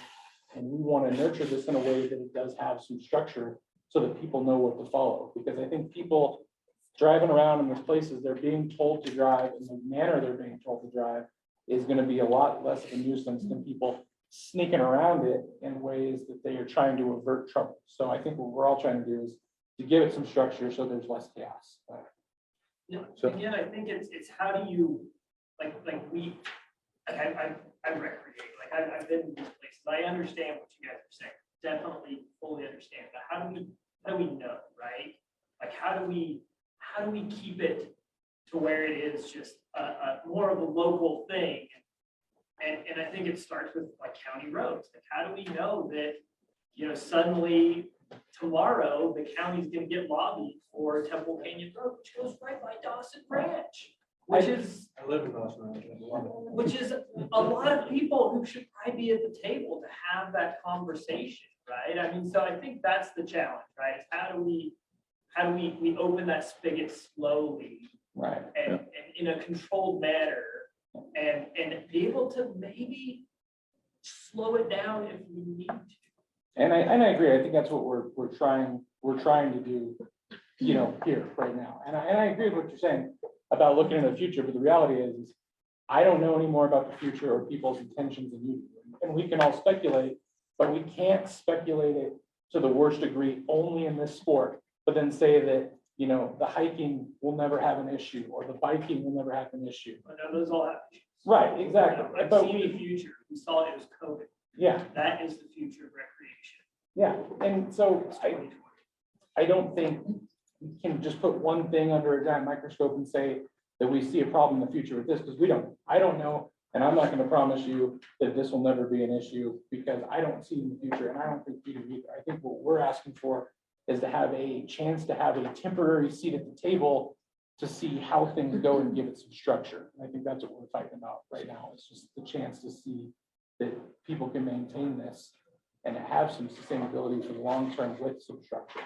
we want to nurture this in a way that it does have some structure so that people know what to follow. Because I think people driving around in these places, they're being told to drive, and the manner they're being told to drive is going to be a lot less of a nuisance than people sneaking around it in ways that they are trying to avert trouble. So I think what we're all trying to do is to give it some structure so there's less chaos.
So again, I think it's how do you, I recreate, I've been in these places. I understand what you guys are saying. Definitely fully understand. But how do we know, right? Like how do we keep it to where it is just a more of a local thing? And I think it starts with county roads. Like how do we know that, suddenly tomorrow the county's gonna get lobbied for Temple Canyon Road, which goes right by Dawson Ranch, which is
I live in Dawson.
which is a lot of people who should probably be at the table to have that conversation, right? I mean, so I think that's the challenge, right? Is how do we open that spigot slowly,
right?
And in a controlled manner, and be able to maybe slow it down if we need to.
And I agree. I think that's what we're trying to do, here right now. And I agree with what you're saying about looking into the future. But the reality is I don't know any more about the future or people's intentions than you do. And we can all speculate, but we can't speculate it to the worst degree only in this sport. But then say that the hiking will never have an issue or the biking will never have an issue.
I know those all have issues.
Right, exactly.
I've
But
seen the future. We saw it was COVID.
yeah.
That is the future of recreation.
Yeah, and so
It's 2020.
I don't think we can just put one thing under a giant microscope and say that we see a problem in the future with this, because we don't. I don't know, and I'm not going to promise you that this will never be an issue, because I don't see it in the future, and I don't think you do either. I think what we're asking for is to have a chance to have a temporary seat at the table to see how things go and give it some structure. And I think that's what we're fighting about right now. It's just the chance to see that people can maintain this and have some sustainability for the long term with some structure.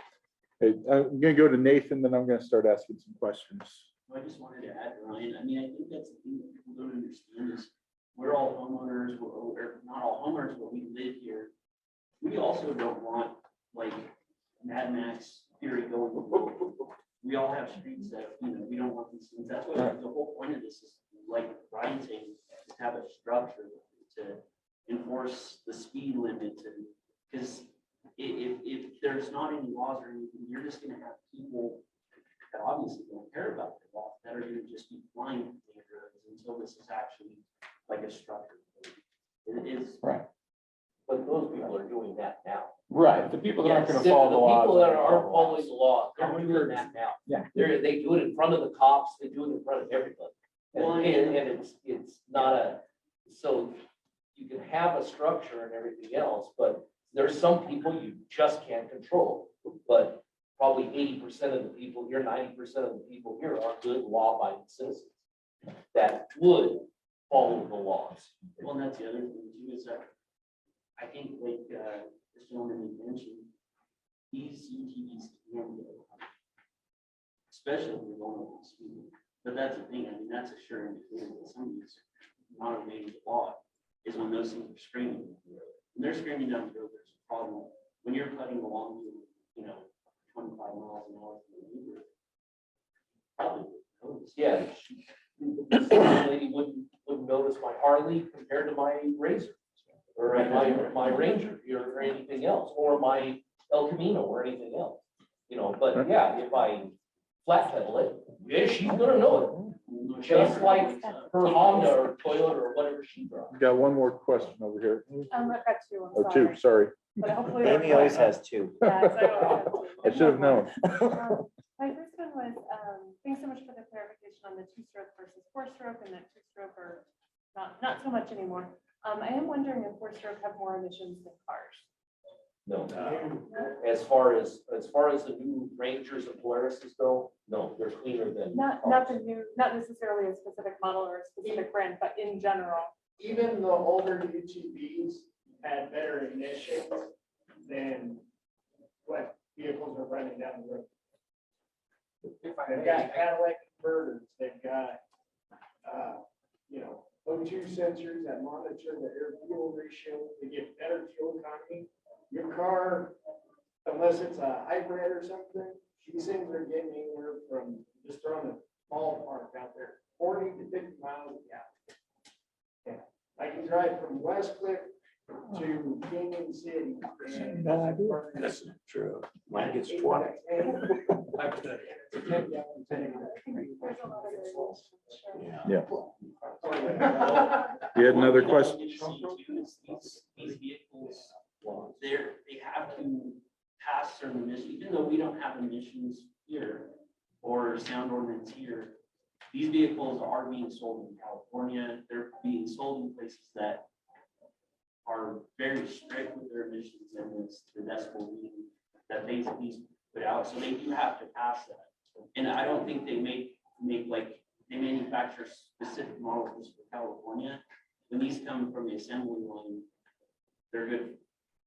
Hey, I'm gonna go to Nathan, then I'm gonna start asking some questions.
I just wanted to add, Ryan, I mean, I think that's the thing that people don't understand is we're all homeowners, we're not all homeowners, but we live here. We also don't want Mad Max theory going. We all have streets that, we don't want these things. That's what the whole point of this is, like Ryan saying, is to have a structure to enforce the speed limit, and because if there's not any laws or anything, you're just going to have people that obviously don't care about the law that are going to just be flying the roads until this is actually like a structure. It is
right.
But those people are doing that now.
Right. The people that aren't
Yes,
going to follow the laws.
people that aren't following the law, they're
Yeah,
doing that now.
Yeah.
They do it in front of the cops, they do it in front of everybody.
Well,
And it's not so you can have a structure and everything else, but there's some people you just can't control. But probably 80% of the people here, 90% of the people here are good law-abiding citizens that would follow the laws.
Well, and that's the other thing too, is that I think this gentleman mentioned, these UTVs can go, especially if you're going over the speed. But that's the thing, I mean, that's a sure indicator that some of these not obeying the law is when those things are screaming down the road. When they're screaming down the road, there's a problem. When you're cutting along, 25 miles an hour from the neighbor,
Yeah, this lady wouldn't notice my Harley compared to my Razor, or my Ranger, or anything else, or my El Camino, or anything else. You know, but yeah, if I flat pedal it, yeah, she's gonna know it, just like her Honda or Toyota or whatever she drives.
We've got one more question over here.
I've got two,
Oh,
I'm
two,
sorry.
sorry.
But hopefully they're
Amy always
quick.
has two.
Yeah, so I always have two.
I should have known.
My first one was, thanks so much for the clarification on the two-stroke versus four-stroke, and that two-stroke are not so much anymore. I am wondering if four-stroke have more emissions than cars.
No, as far as the new Rangers and Polarises go, no, they're cleaner than.
Not the new, not necessarily a specific model or a specific brand, but in general.
Even the older UTVs had better emissions than what vehicles are running down the road. They've got Cadillac converters, they've got, O2 sensors that monitor the air fuel ratio, they get better fuel economy. Your car, unless it's a hybrid or something, these things are getting anywhere from, just throwing a ballpark out there, 40 to 50 miles a gallon. Yeah, I can drive from West Cliff to Canyon City. and-
No idea.
That's true. Mine gets 20.
I think there's a lot of variations, sure.
Yeah. You had another question?
These vehicles, they have to pass certain emissions, even though we don't have emissions here or sound ordinance here. These vehicles are being sold in California. They're being sold in places that are very strict with their emissions and the decibel reading that these put out. So they do have to pass that. And I don't think they make like, they manufacture specific models just for California. When these come from the assembly line, they're good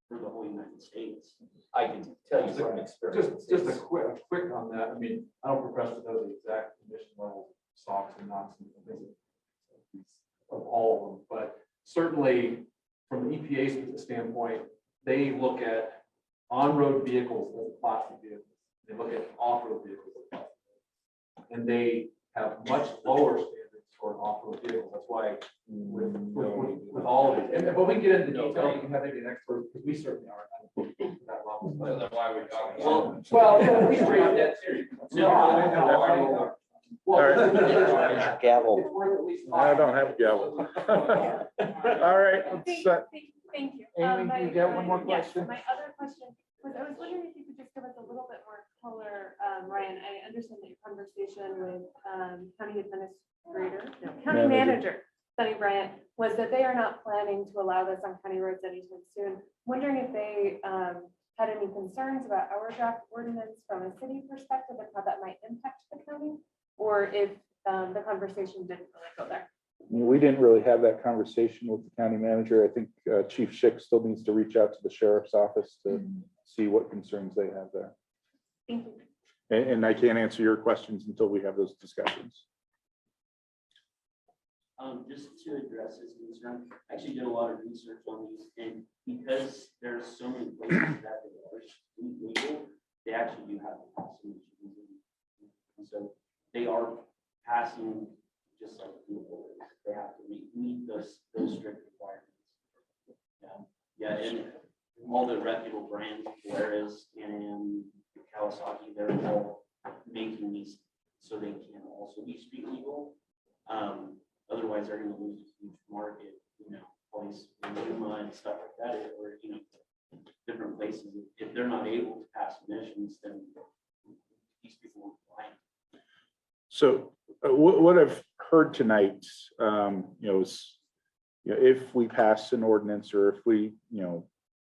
for the whole United States.
I can tell you from experience.
Just a quick on that. I mean, I don't profess to know the exact emission levels, SOx and NOx and things of all of them, but certainly from the EPA standpoint, they look at on-road vehicles as plastic vehicles. They look at off-road vehicles as plastic vehicles. And they have much lower standards for off-road vehicles. That's why with all of it, but we can get into detail, you can have maybe an expert, because we certainly are. That level.
Well, that's why we're talking.
Well, at least we're not that serious.
All right.
There's your gavel.
It's worth at least.
I don't have a gavel. All right.
Thank you.
Amy, you got one more
Yes,
question?
my other question was, I was wondering if you could just give us a little bit more color, Ryan. I understand that your conversation with county manager, Sunny Bryant, was that they are not planning to allow this on county roads anytime soon. Wondering if they had any concerns about our draft ordinance from a city perspective and how that might impact the county, or if the conversation didn't really go there.
We didn't really have that conversation with the county manager. I think Chief Schick still needs to reach out to the sheriff's office to see what concerns they have there.
Thank you.
And I can't answer your questions until we have those discussions.
Just to address this concern, I actually did a lot of research on these, and because there's so many places that they are legal, they actually do have to pass some issues. And so they are passing just like people, they have to meet those strict requirements. Yeah, and all the reputable brands, Polaris and Kawasaki, they're all making these so they can also be street legal. Otherwise, they're going to lose a huge market, all these Yuma and stuff like that, or different places. If they're not able to pass emissions, then these people won't buy it.
So what I've heard tonight, is, if we pass an ordinance, or if we,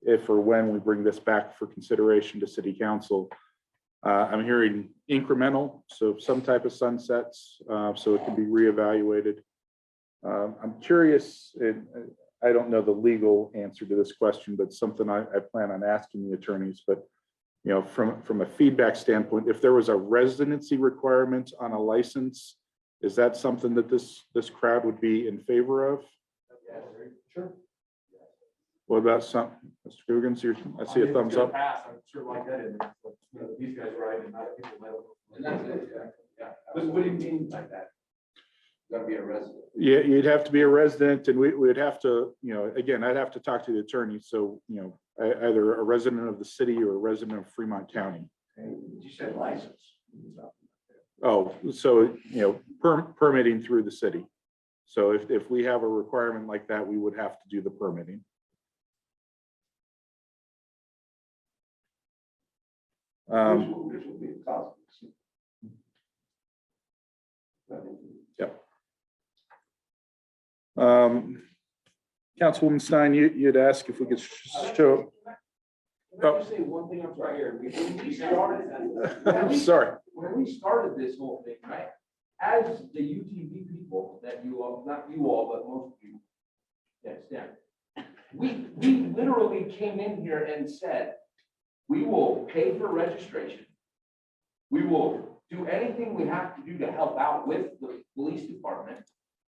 if or when we bring this back for consideration to city council, I'm hearing incremental, so some type of sunsets, so it can be reevaluated. I'm curious, and I don't know the legal answer to this question, but something I plan on asking the attorneys, but from a feedback standpoint, if there was a residency requirement on a license, is that something that this crowd would be in favor of?
Sure.
What about some, Mr. Coogan, I see a thumbs up.
Pass, I'm sure like that in there, but, these guys write and not people know.
Yeah, what do you mean by that? Gotta be a resident.
Yeah, you'd have to be a resident and we would have to, again, I'd have to talk to the attorney. So, either a resident of the city or a resident of Fremont County.
You said license.
Oh, so, permitting through the city. So if we have a requirement like that, we would have to do the permitting.
This would be a cost.
Yep. Councilwoman Stein, you'd ask if we could show.
Can I just say one thing? I'm sorry here. When we started,
I'm sorry.
when we started this whole thing, right? As the UTV people that you all, not you all, but most of you, yes, yeah. We literally came in here and said, we will pay for registration. We will do anything we have to do to help out with the police department.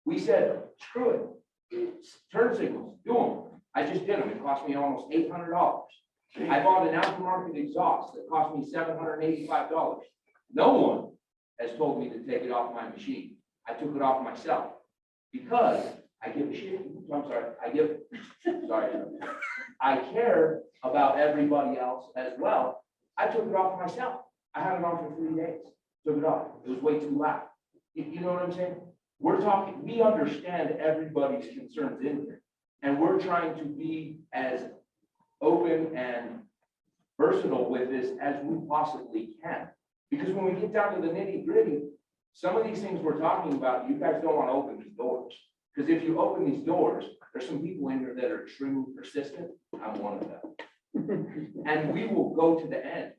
We said, screw it. Turn signals, do them. I just did them. It cost me almost $800. I bought an aftermarket exhaust that cost me $785. No one has told me to take it off my machine. I took it off myself because I give a shit. I'm sorry, I care about everybody else as well. I took it off myself. I had it on for 3 days. Took it off. It was way too loud. You know what I'm saying? We're talking, we understand everybody's concerns in here. And we're trying to be as open and versatile with this as we possibly can. Because when we get down to the nitty gritty, some of these things we're talking about, you guys don't want to open these doors. Because if you open these doors, there's some people in here that are extremely persistent. I'm one of them. And we will go to the end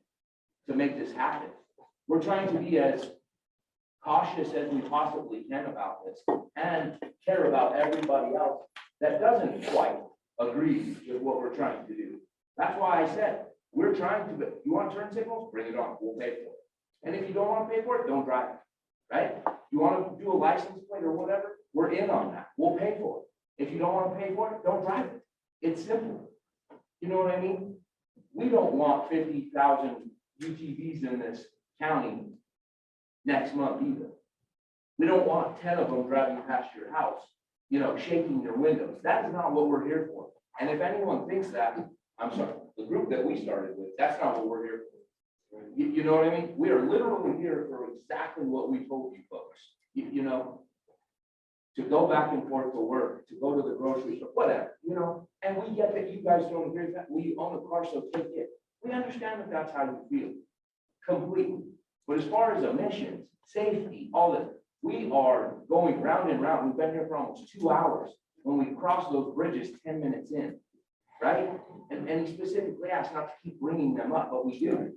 to make this happen. We're trying to be as cautious as we possibly can about this and care about everybody else that doesn't quite agree with what we're trying to do. That's why I said, we're trying to, you want turn signals, bring it on, we'll pay for it. And if you don't want to pay for it, don't drive it, right? You want to do a license plate or whatever, we're in on that, we'll pay for it. If you don't want to pay for it, don't drive it. It's simple. You know what I mean? We don't want 50,000 UTVs in this county next month either. We don't want 10 of them driving past your house, shaking your windows. That is not what we're here for. And if anyone thinks that, I'm sorry, the group that we started with, that's not what we're here for. You know what I mean? We are literally here for exactly what we told you folks, to go back and forth to work, to go to the grocery store, whatever, and we get that you guys don't agree with that. We own a car, so take it. We understand that that's how you feel completely. But as far as emissions, safety, all this, we are going round and round. We've been here for almost 2 hours when we cross those bridges 10 minutes in, right? And he specifically asked not to keep bringing them up, but we do.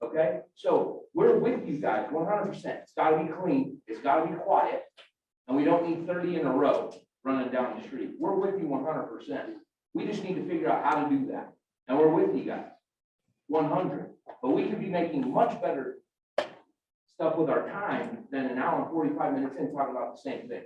Okay, so we're with you guys 100%. It's got to be clean. It's got to be quiet. And we don't need 30 in a row running down the street. We're with you 100%. We just need to figure out how to do that. And we're with you guys 100. But we could be making much better stuff with our time than an hour and 45 minutes in talking about the same things.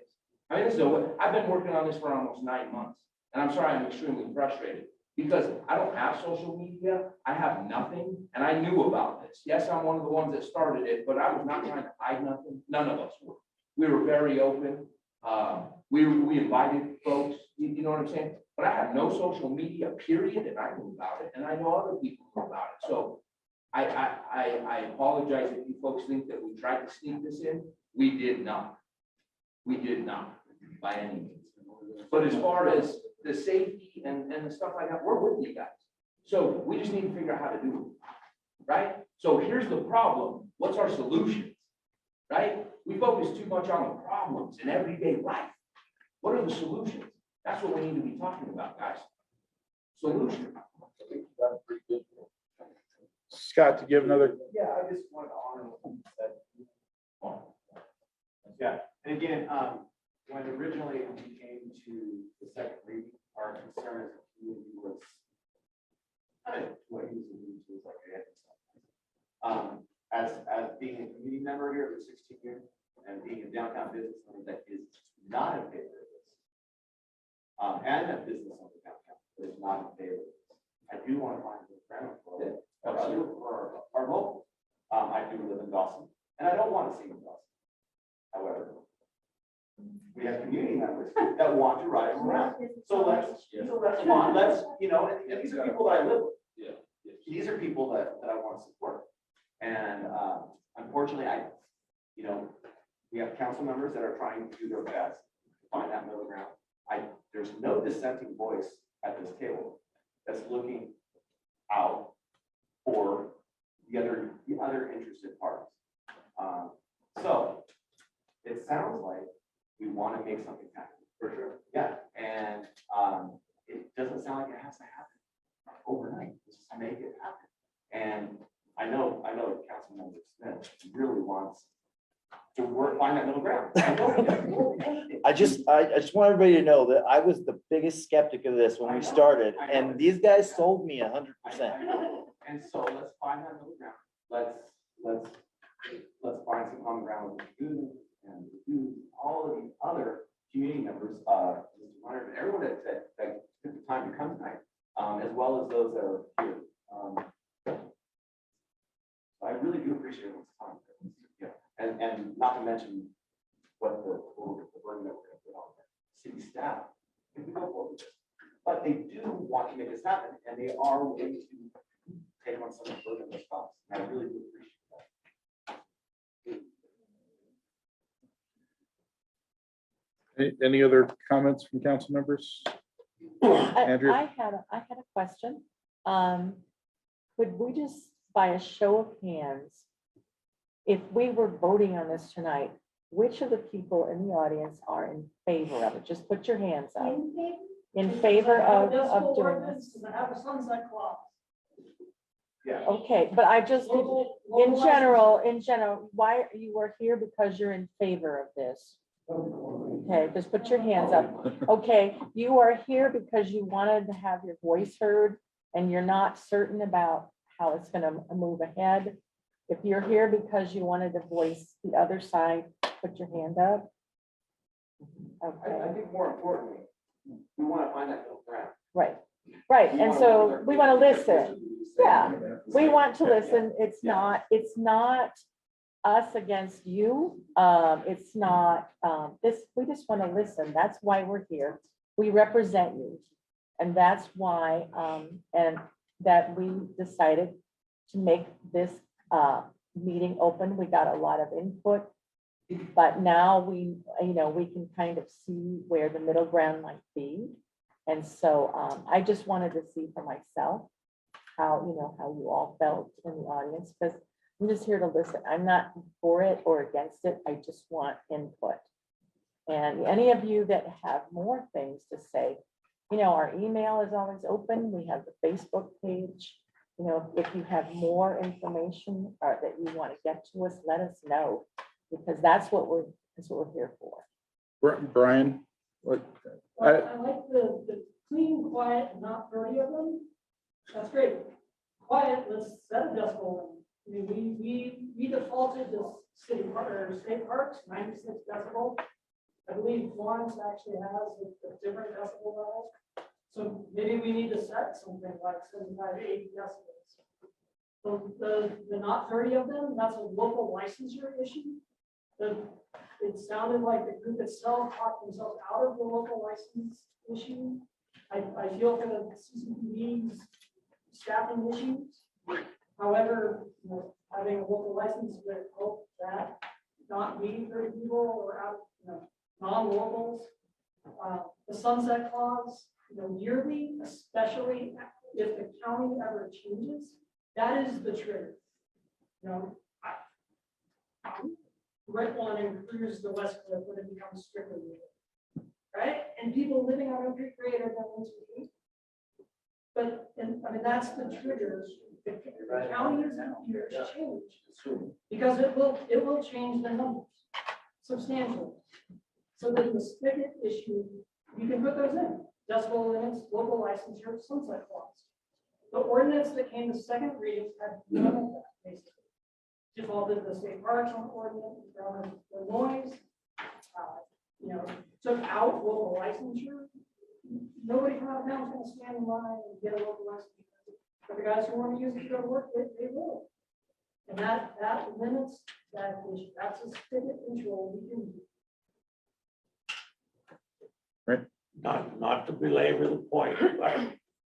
I mean, I've been working on this for almost 9 months. And I'm sorry, I'm extremely frustrated because I don't have social media. I have nothing. And I knew about this. Yes, I'm one of the ones that started it, but I was not trying to hide nothing. None of us were. We were very open. We invited folks, you know what I'm saying? But I have no social media, period, and I knew about it, and I know other people knew about it. So I apologize if you folks think that we tried to sneak this in. We did not. We did not, by any means. But as far as the safety and the stuff like that, we're with you guys. So we just need to figure out how to do it, right? So here's the problem. What's our solutions, right? We focus too much on the problems in everyday life. What are the solutions? That's what we need to be talking about, guys. Solution.
Scott, to give another.
Yeah, I just wanted to honor what you said. Yeah, and again, when originally we came to the second reading, our concern as a community was kind of what he was alluding to, is like as being a community member here for 16 years and being a downtown business owner that is not in favor of this, and a business owner downtown that is not in favor of this, I do want to find a ground for our locals. I do live in Dawson.
And I don't want to see them bus. However, we have community members that want to ride them around. So that's fine. Let's, you know, and these are people that I live with.
Yeah.
These are people that I want to support. And unfortunately, you know, we have council members that are trying to do their best to find that middle ground. There's no dissenting voice at this table that's looking out for the other interested parties. So it sounds like we want to make something happen. For sure. Yeah, and it doesn't sound like it has to happen overnight. Let's just make it happen. And I know Councilmember Smith really wants to find that middle ground. I just want everybody to know that I was the biggest skeptic of this when we started, and these guys sold me 100%. And so let's find that middle ground. Let's find some common ground with the students and the youth, all of the other community members, everyone that took the time to come tonight, as well as those that are here. I really do appreciate what's time. Yeah, and not to mention what the burden that we're going to put on the city staff if we go forward with this. But they do want to make this happen, and they are willing to take on some of the burden of this cost. And I really do appreciate that.
Any other comments from council members? Andrew?
I had a question. Could we just, by a show of hands, if we were voting on this tonight, which of the people in the audience are in favor of it? Just put your hands up. In favor of doing this.
Does it have a sunset clause?
Yeah.
Okay, but I just, in general, why you were here because you're in favor of this? Okay, just put your hands up. Okay, you are here because you wanted to have your voice heard and you're not certain about how it's gonna move ahead. If you're here because you wanted to voice the other side, put your hand up. Okay,
I think more importantly, we want to find that middle ground.
right, and so we want to listen. Yeah, we want to listen. It's not us against you. It's not this, we just want to listen. That's why we're here. We represent you. And that's why, and that we decided to make this meeting open. We got a lot of input, but now we can kind of see where the middle ground might be. And so I just wanted to see for myself how you all felt in the audience, because I'm just here to listen. I'm not for it or against it. I just want input. And any of you that have more things to say, our email is always open. We have the Facebook page. If you have more information or that you want to get to us, let us know, because that's what we're here for.
Brian, what?
I like the clean, quiet, and not 30 of them. That's great. Quiet, let's set a decibel limit. I mean, we defaulted to state parks, 96 decibel. I believe Florence actually has a different decibel level. So maybe we need to set something like 75, 80 decibels. So the not 30 of them, that's a local licensure issue. It sounded like the group itself talked themselves out of the local license issue. I feel for the CCTV's staffing issues. However, having a local license would help that not be 30 people or out, non-locals. The sunset clause, yearly, especially if the county ever changes, that is the trigger. Red one and cruise the West Cliff when it becomes strictly legal, right? And people living on Oak Creek Road are going to be. But that's the trigger. The county is here to change because it will change the numbers substantially. So then the spigot issue, you can put those in. Decibel limits, local licensure, sunset clause. The ordinance that came to second reading had none of that, basically. Defaulted the state parks on the ordinance, the noise, took out local licensure. Nobody from out of town is going to stand in line and get a local license. But the guys who want to use it to go to work, they will.
And that limits that issue. That's a spigot control we can do.
Not to belabor the point, but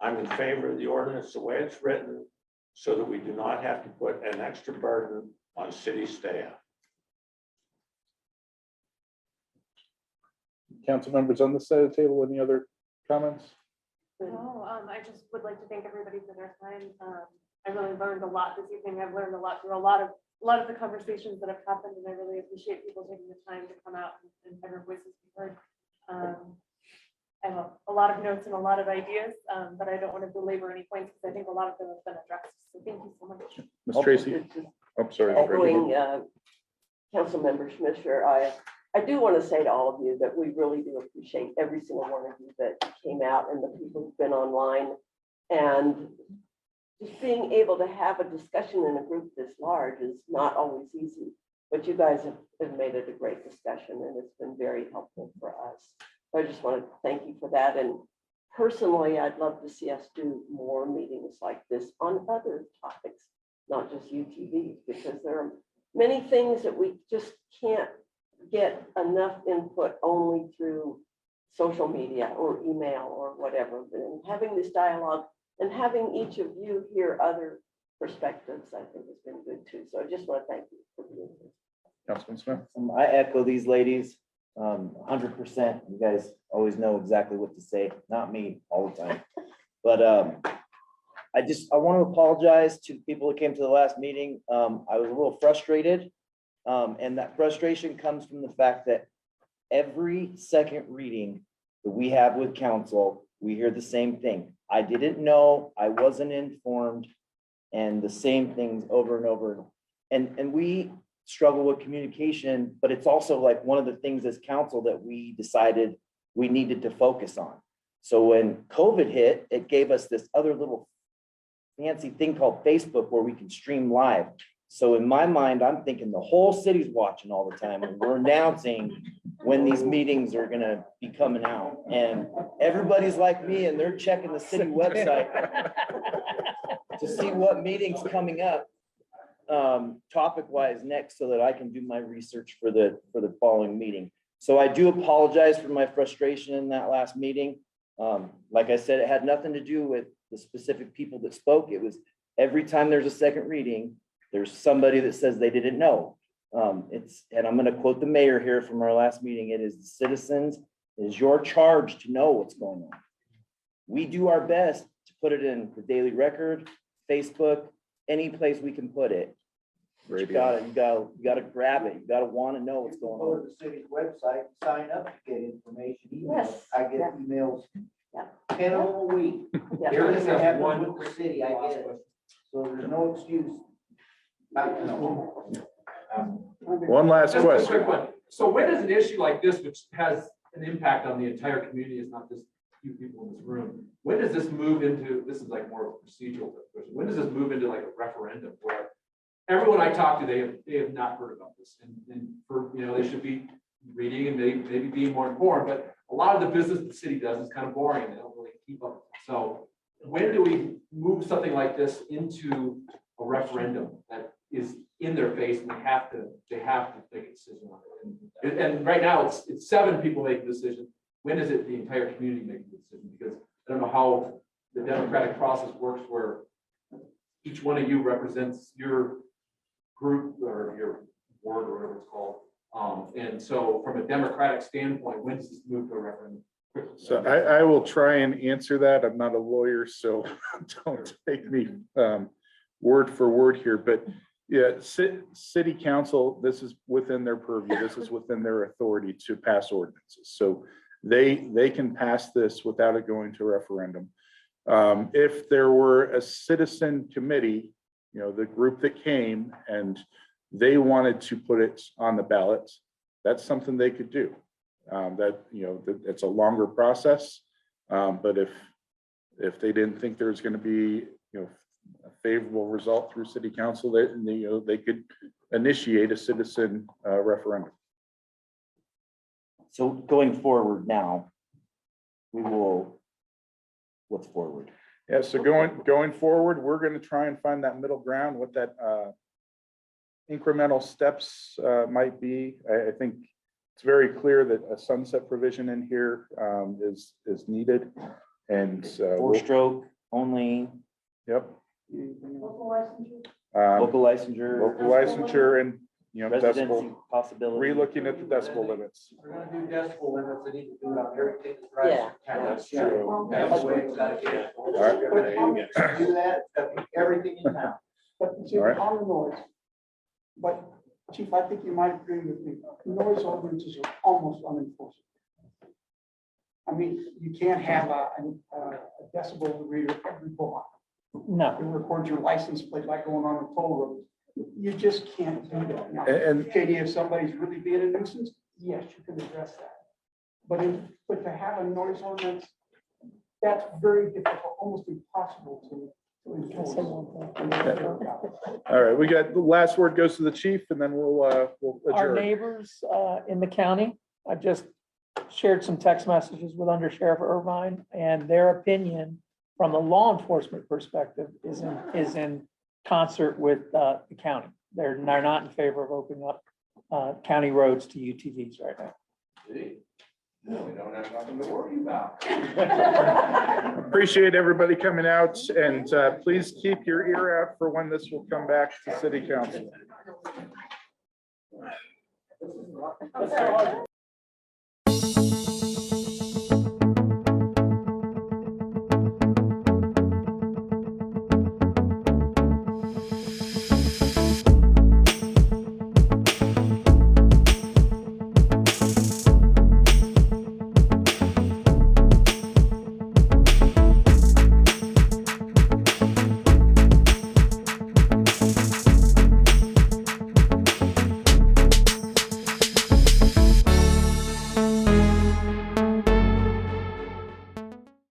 I'm in favor of the ordinance the way it's written, so that we do not have to put an extra burden on city staff.
Council members on this side of the table, any other comments?
No, I just would like to thank everybody for their time. I really learned a lot this evening. I've learned a lot through a lot of the conversations that have happened, and I really appreciate people taking the time to come out and have their voices be heard. I have a lot of notes and a lot of ideas, but I don't want to belabor any points because I think a lot of them have been addressed. So thank you so much.
Ms. Tracy? I'm sorry.
Echoing council member Schmisser, I do want to say to all of you that we really do appreciate every single one of you that came out and the people who've been online. And just being able to have a discussion in a group this large is not always easy, but you guys have made it a great discussion and it's been very helpful for us. So I just want to thank you for that. And personally, I'd love to see us do more meetings like this on other topics, not just UTVs, because there are many things that we just can't get enough input only through social media or email or whatever. And having this dialogue and having each of you hear other perspectives, I think has been good too. So I just want to thank you for being here.
Councilman Smith?
I echo these ladies 100%. You guys always know exactly what to say, not me all the time. But I want to apologize to the people that came to the last meeting. I was a little frustrated. And that frustration comes from the fact that every second reading that we have with council, we hear the same thing. I didn't know, I wasn't informed, and the same things over and over. And we struggle with communication, but it's also like one of the things as council that we decided we needed to focus on. So when COVID hit, it gave us this other little fancy thing called Facebook where we can stream live. So in my mind, I'm thinking the whole city's watching all the time and we're announcing when these meetings are gonna be coming out. And everybody's like me and they're checking the city website to see what meeting's coming up topic wise next so that I can do my research for the following meeting. So I do apologize for my frustration in that last meeting. Like I said, it had nothing to do with the specific people that spoke. It was every time there's a second reading, there's somebody that says they didn't know. And I'm going to quote the mayor here from our last meeting. It is the citizens, it is your charge to know what's going on. We do our best to put it in the Daily Record, Facebook, any place we can put it. But you gotta grab it. You gotta want to know what's going
Go
on.
to the city's website, sign up to get information. Emails.
Yes.
I get emails,
Yeah.
10 of them a week.
Yeah.
Everything that happens with the city, I get it. So there's no excuse not to know.
One last
Just a
question.
quick one. So when does an issue like this, which has an impact on the entire community, it's not just a few people in this room, when does this move into, this is like more of a procedural question, when does this move into like a referendum where everyone I talk to, they have not heard about this, and for, they should be reading and maybe being more informed, but a lot of the business the city does is kind of boring, and they don't really keep up. So when do we move something like this into a referendum that is in their face and they have to make a decision on it? And right now it's 7 people making the decision. When is it the entire community making the decision? Because I don't know how the democratic process works where each one of you represents your group or your ward or whatever it's called. And so from a democratic standpoint, when does this move to a referendum?
So I will try and answer that. I'm not a lawyer, so don't take me word for word here, but yeah, city council, this is within their purview. This is within their authority to pass ordinances. So they can pass this without it going to referendum. If there were a citizen committee, the group that came and they wanted to put it on the ballot, that's something they could do. It's a longer process. But if they didn't think there was going to be, a favorable result through city council, they could initiate a citizen referendum.
So going forward now, what's forward?
Yeah, so going forward, we're going to try and find that middle ground, what that incremental steps might be. I think it's very clear that a sunset provision in here is needed. And
Four-stroke only,
yep.
Local licensure.
local licensure.
Local licensure and,
Residency
decibel,
possibility.
re-looking at the decibel limits.
If we're gonna do decibel limits, they need to do it on everything that drives.
Yeah.
the town.
That's true.
That's the way it's gotta get.
right.
Do that, everything in town.
But see,
All right.
on the noise. But Chief, I think you might agree with me, noise ordinances are almost unenforceable. I mean, you can't have a decibel reader every block.
No,
You record your license plate like going on the toll road. You just can't do that. Now,
And
Katie, if somebody's really being a nuisance, yes, you can address that. But to have a noise ordinance, that's very difficult, almost impossible to enforce.
all right, we got the last word goes to the chief, and then we'll
our
adjourn.
neighbors in the county, I just shared some text messages with Under Sheriff Irvine, and their opinion from the law enforcement perspective is in concert with the county. They're not in favor of opening up county roads to UTVs right now.
See? No, we don't have nothing to worry about.
Appreciate everybody coming out, and please keep your ear out for when this will come back to city council.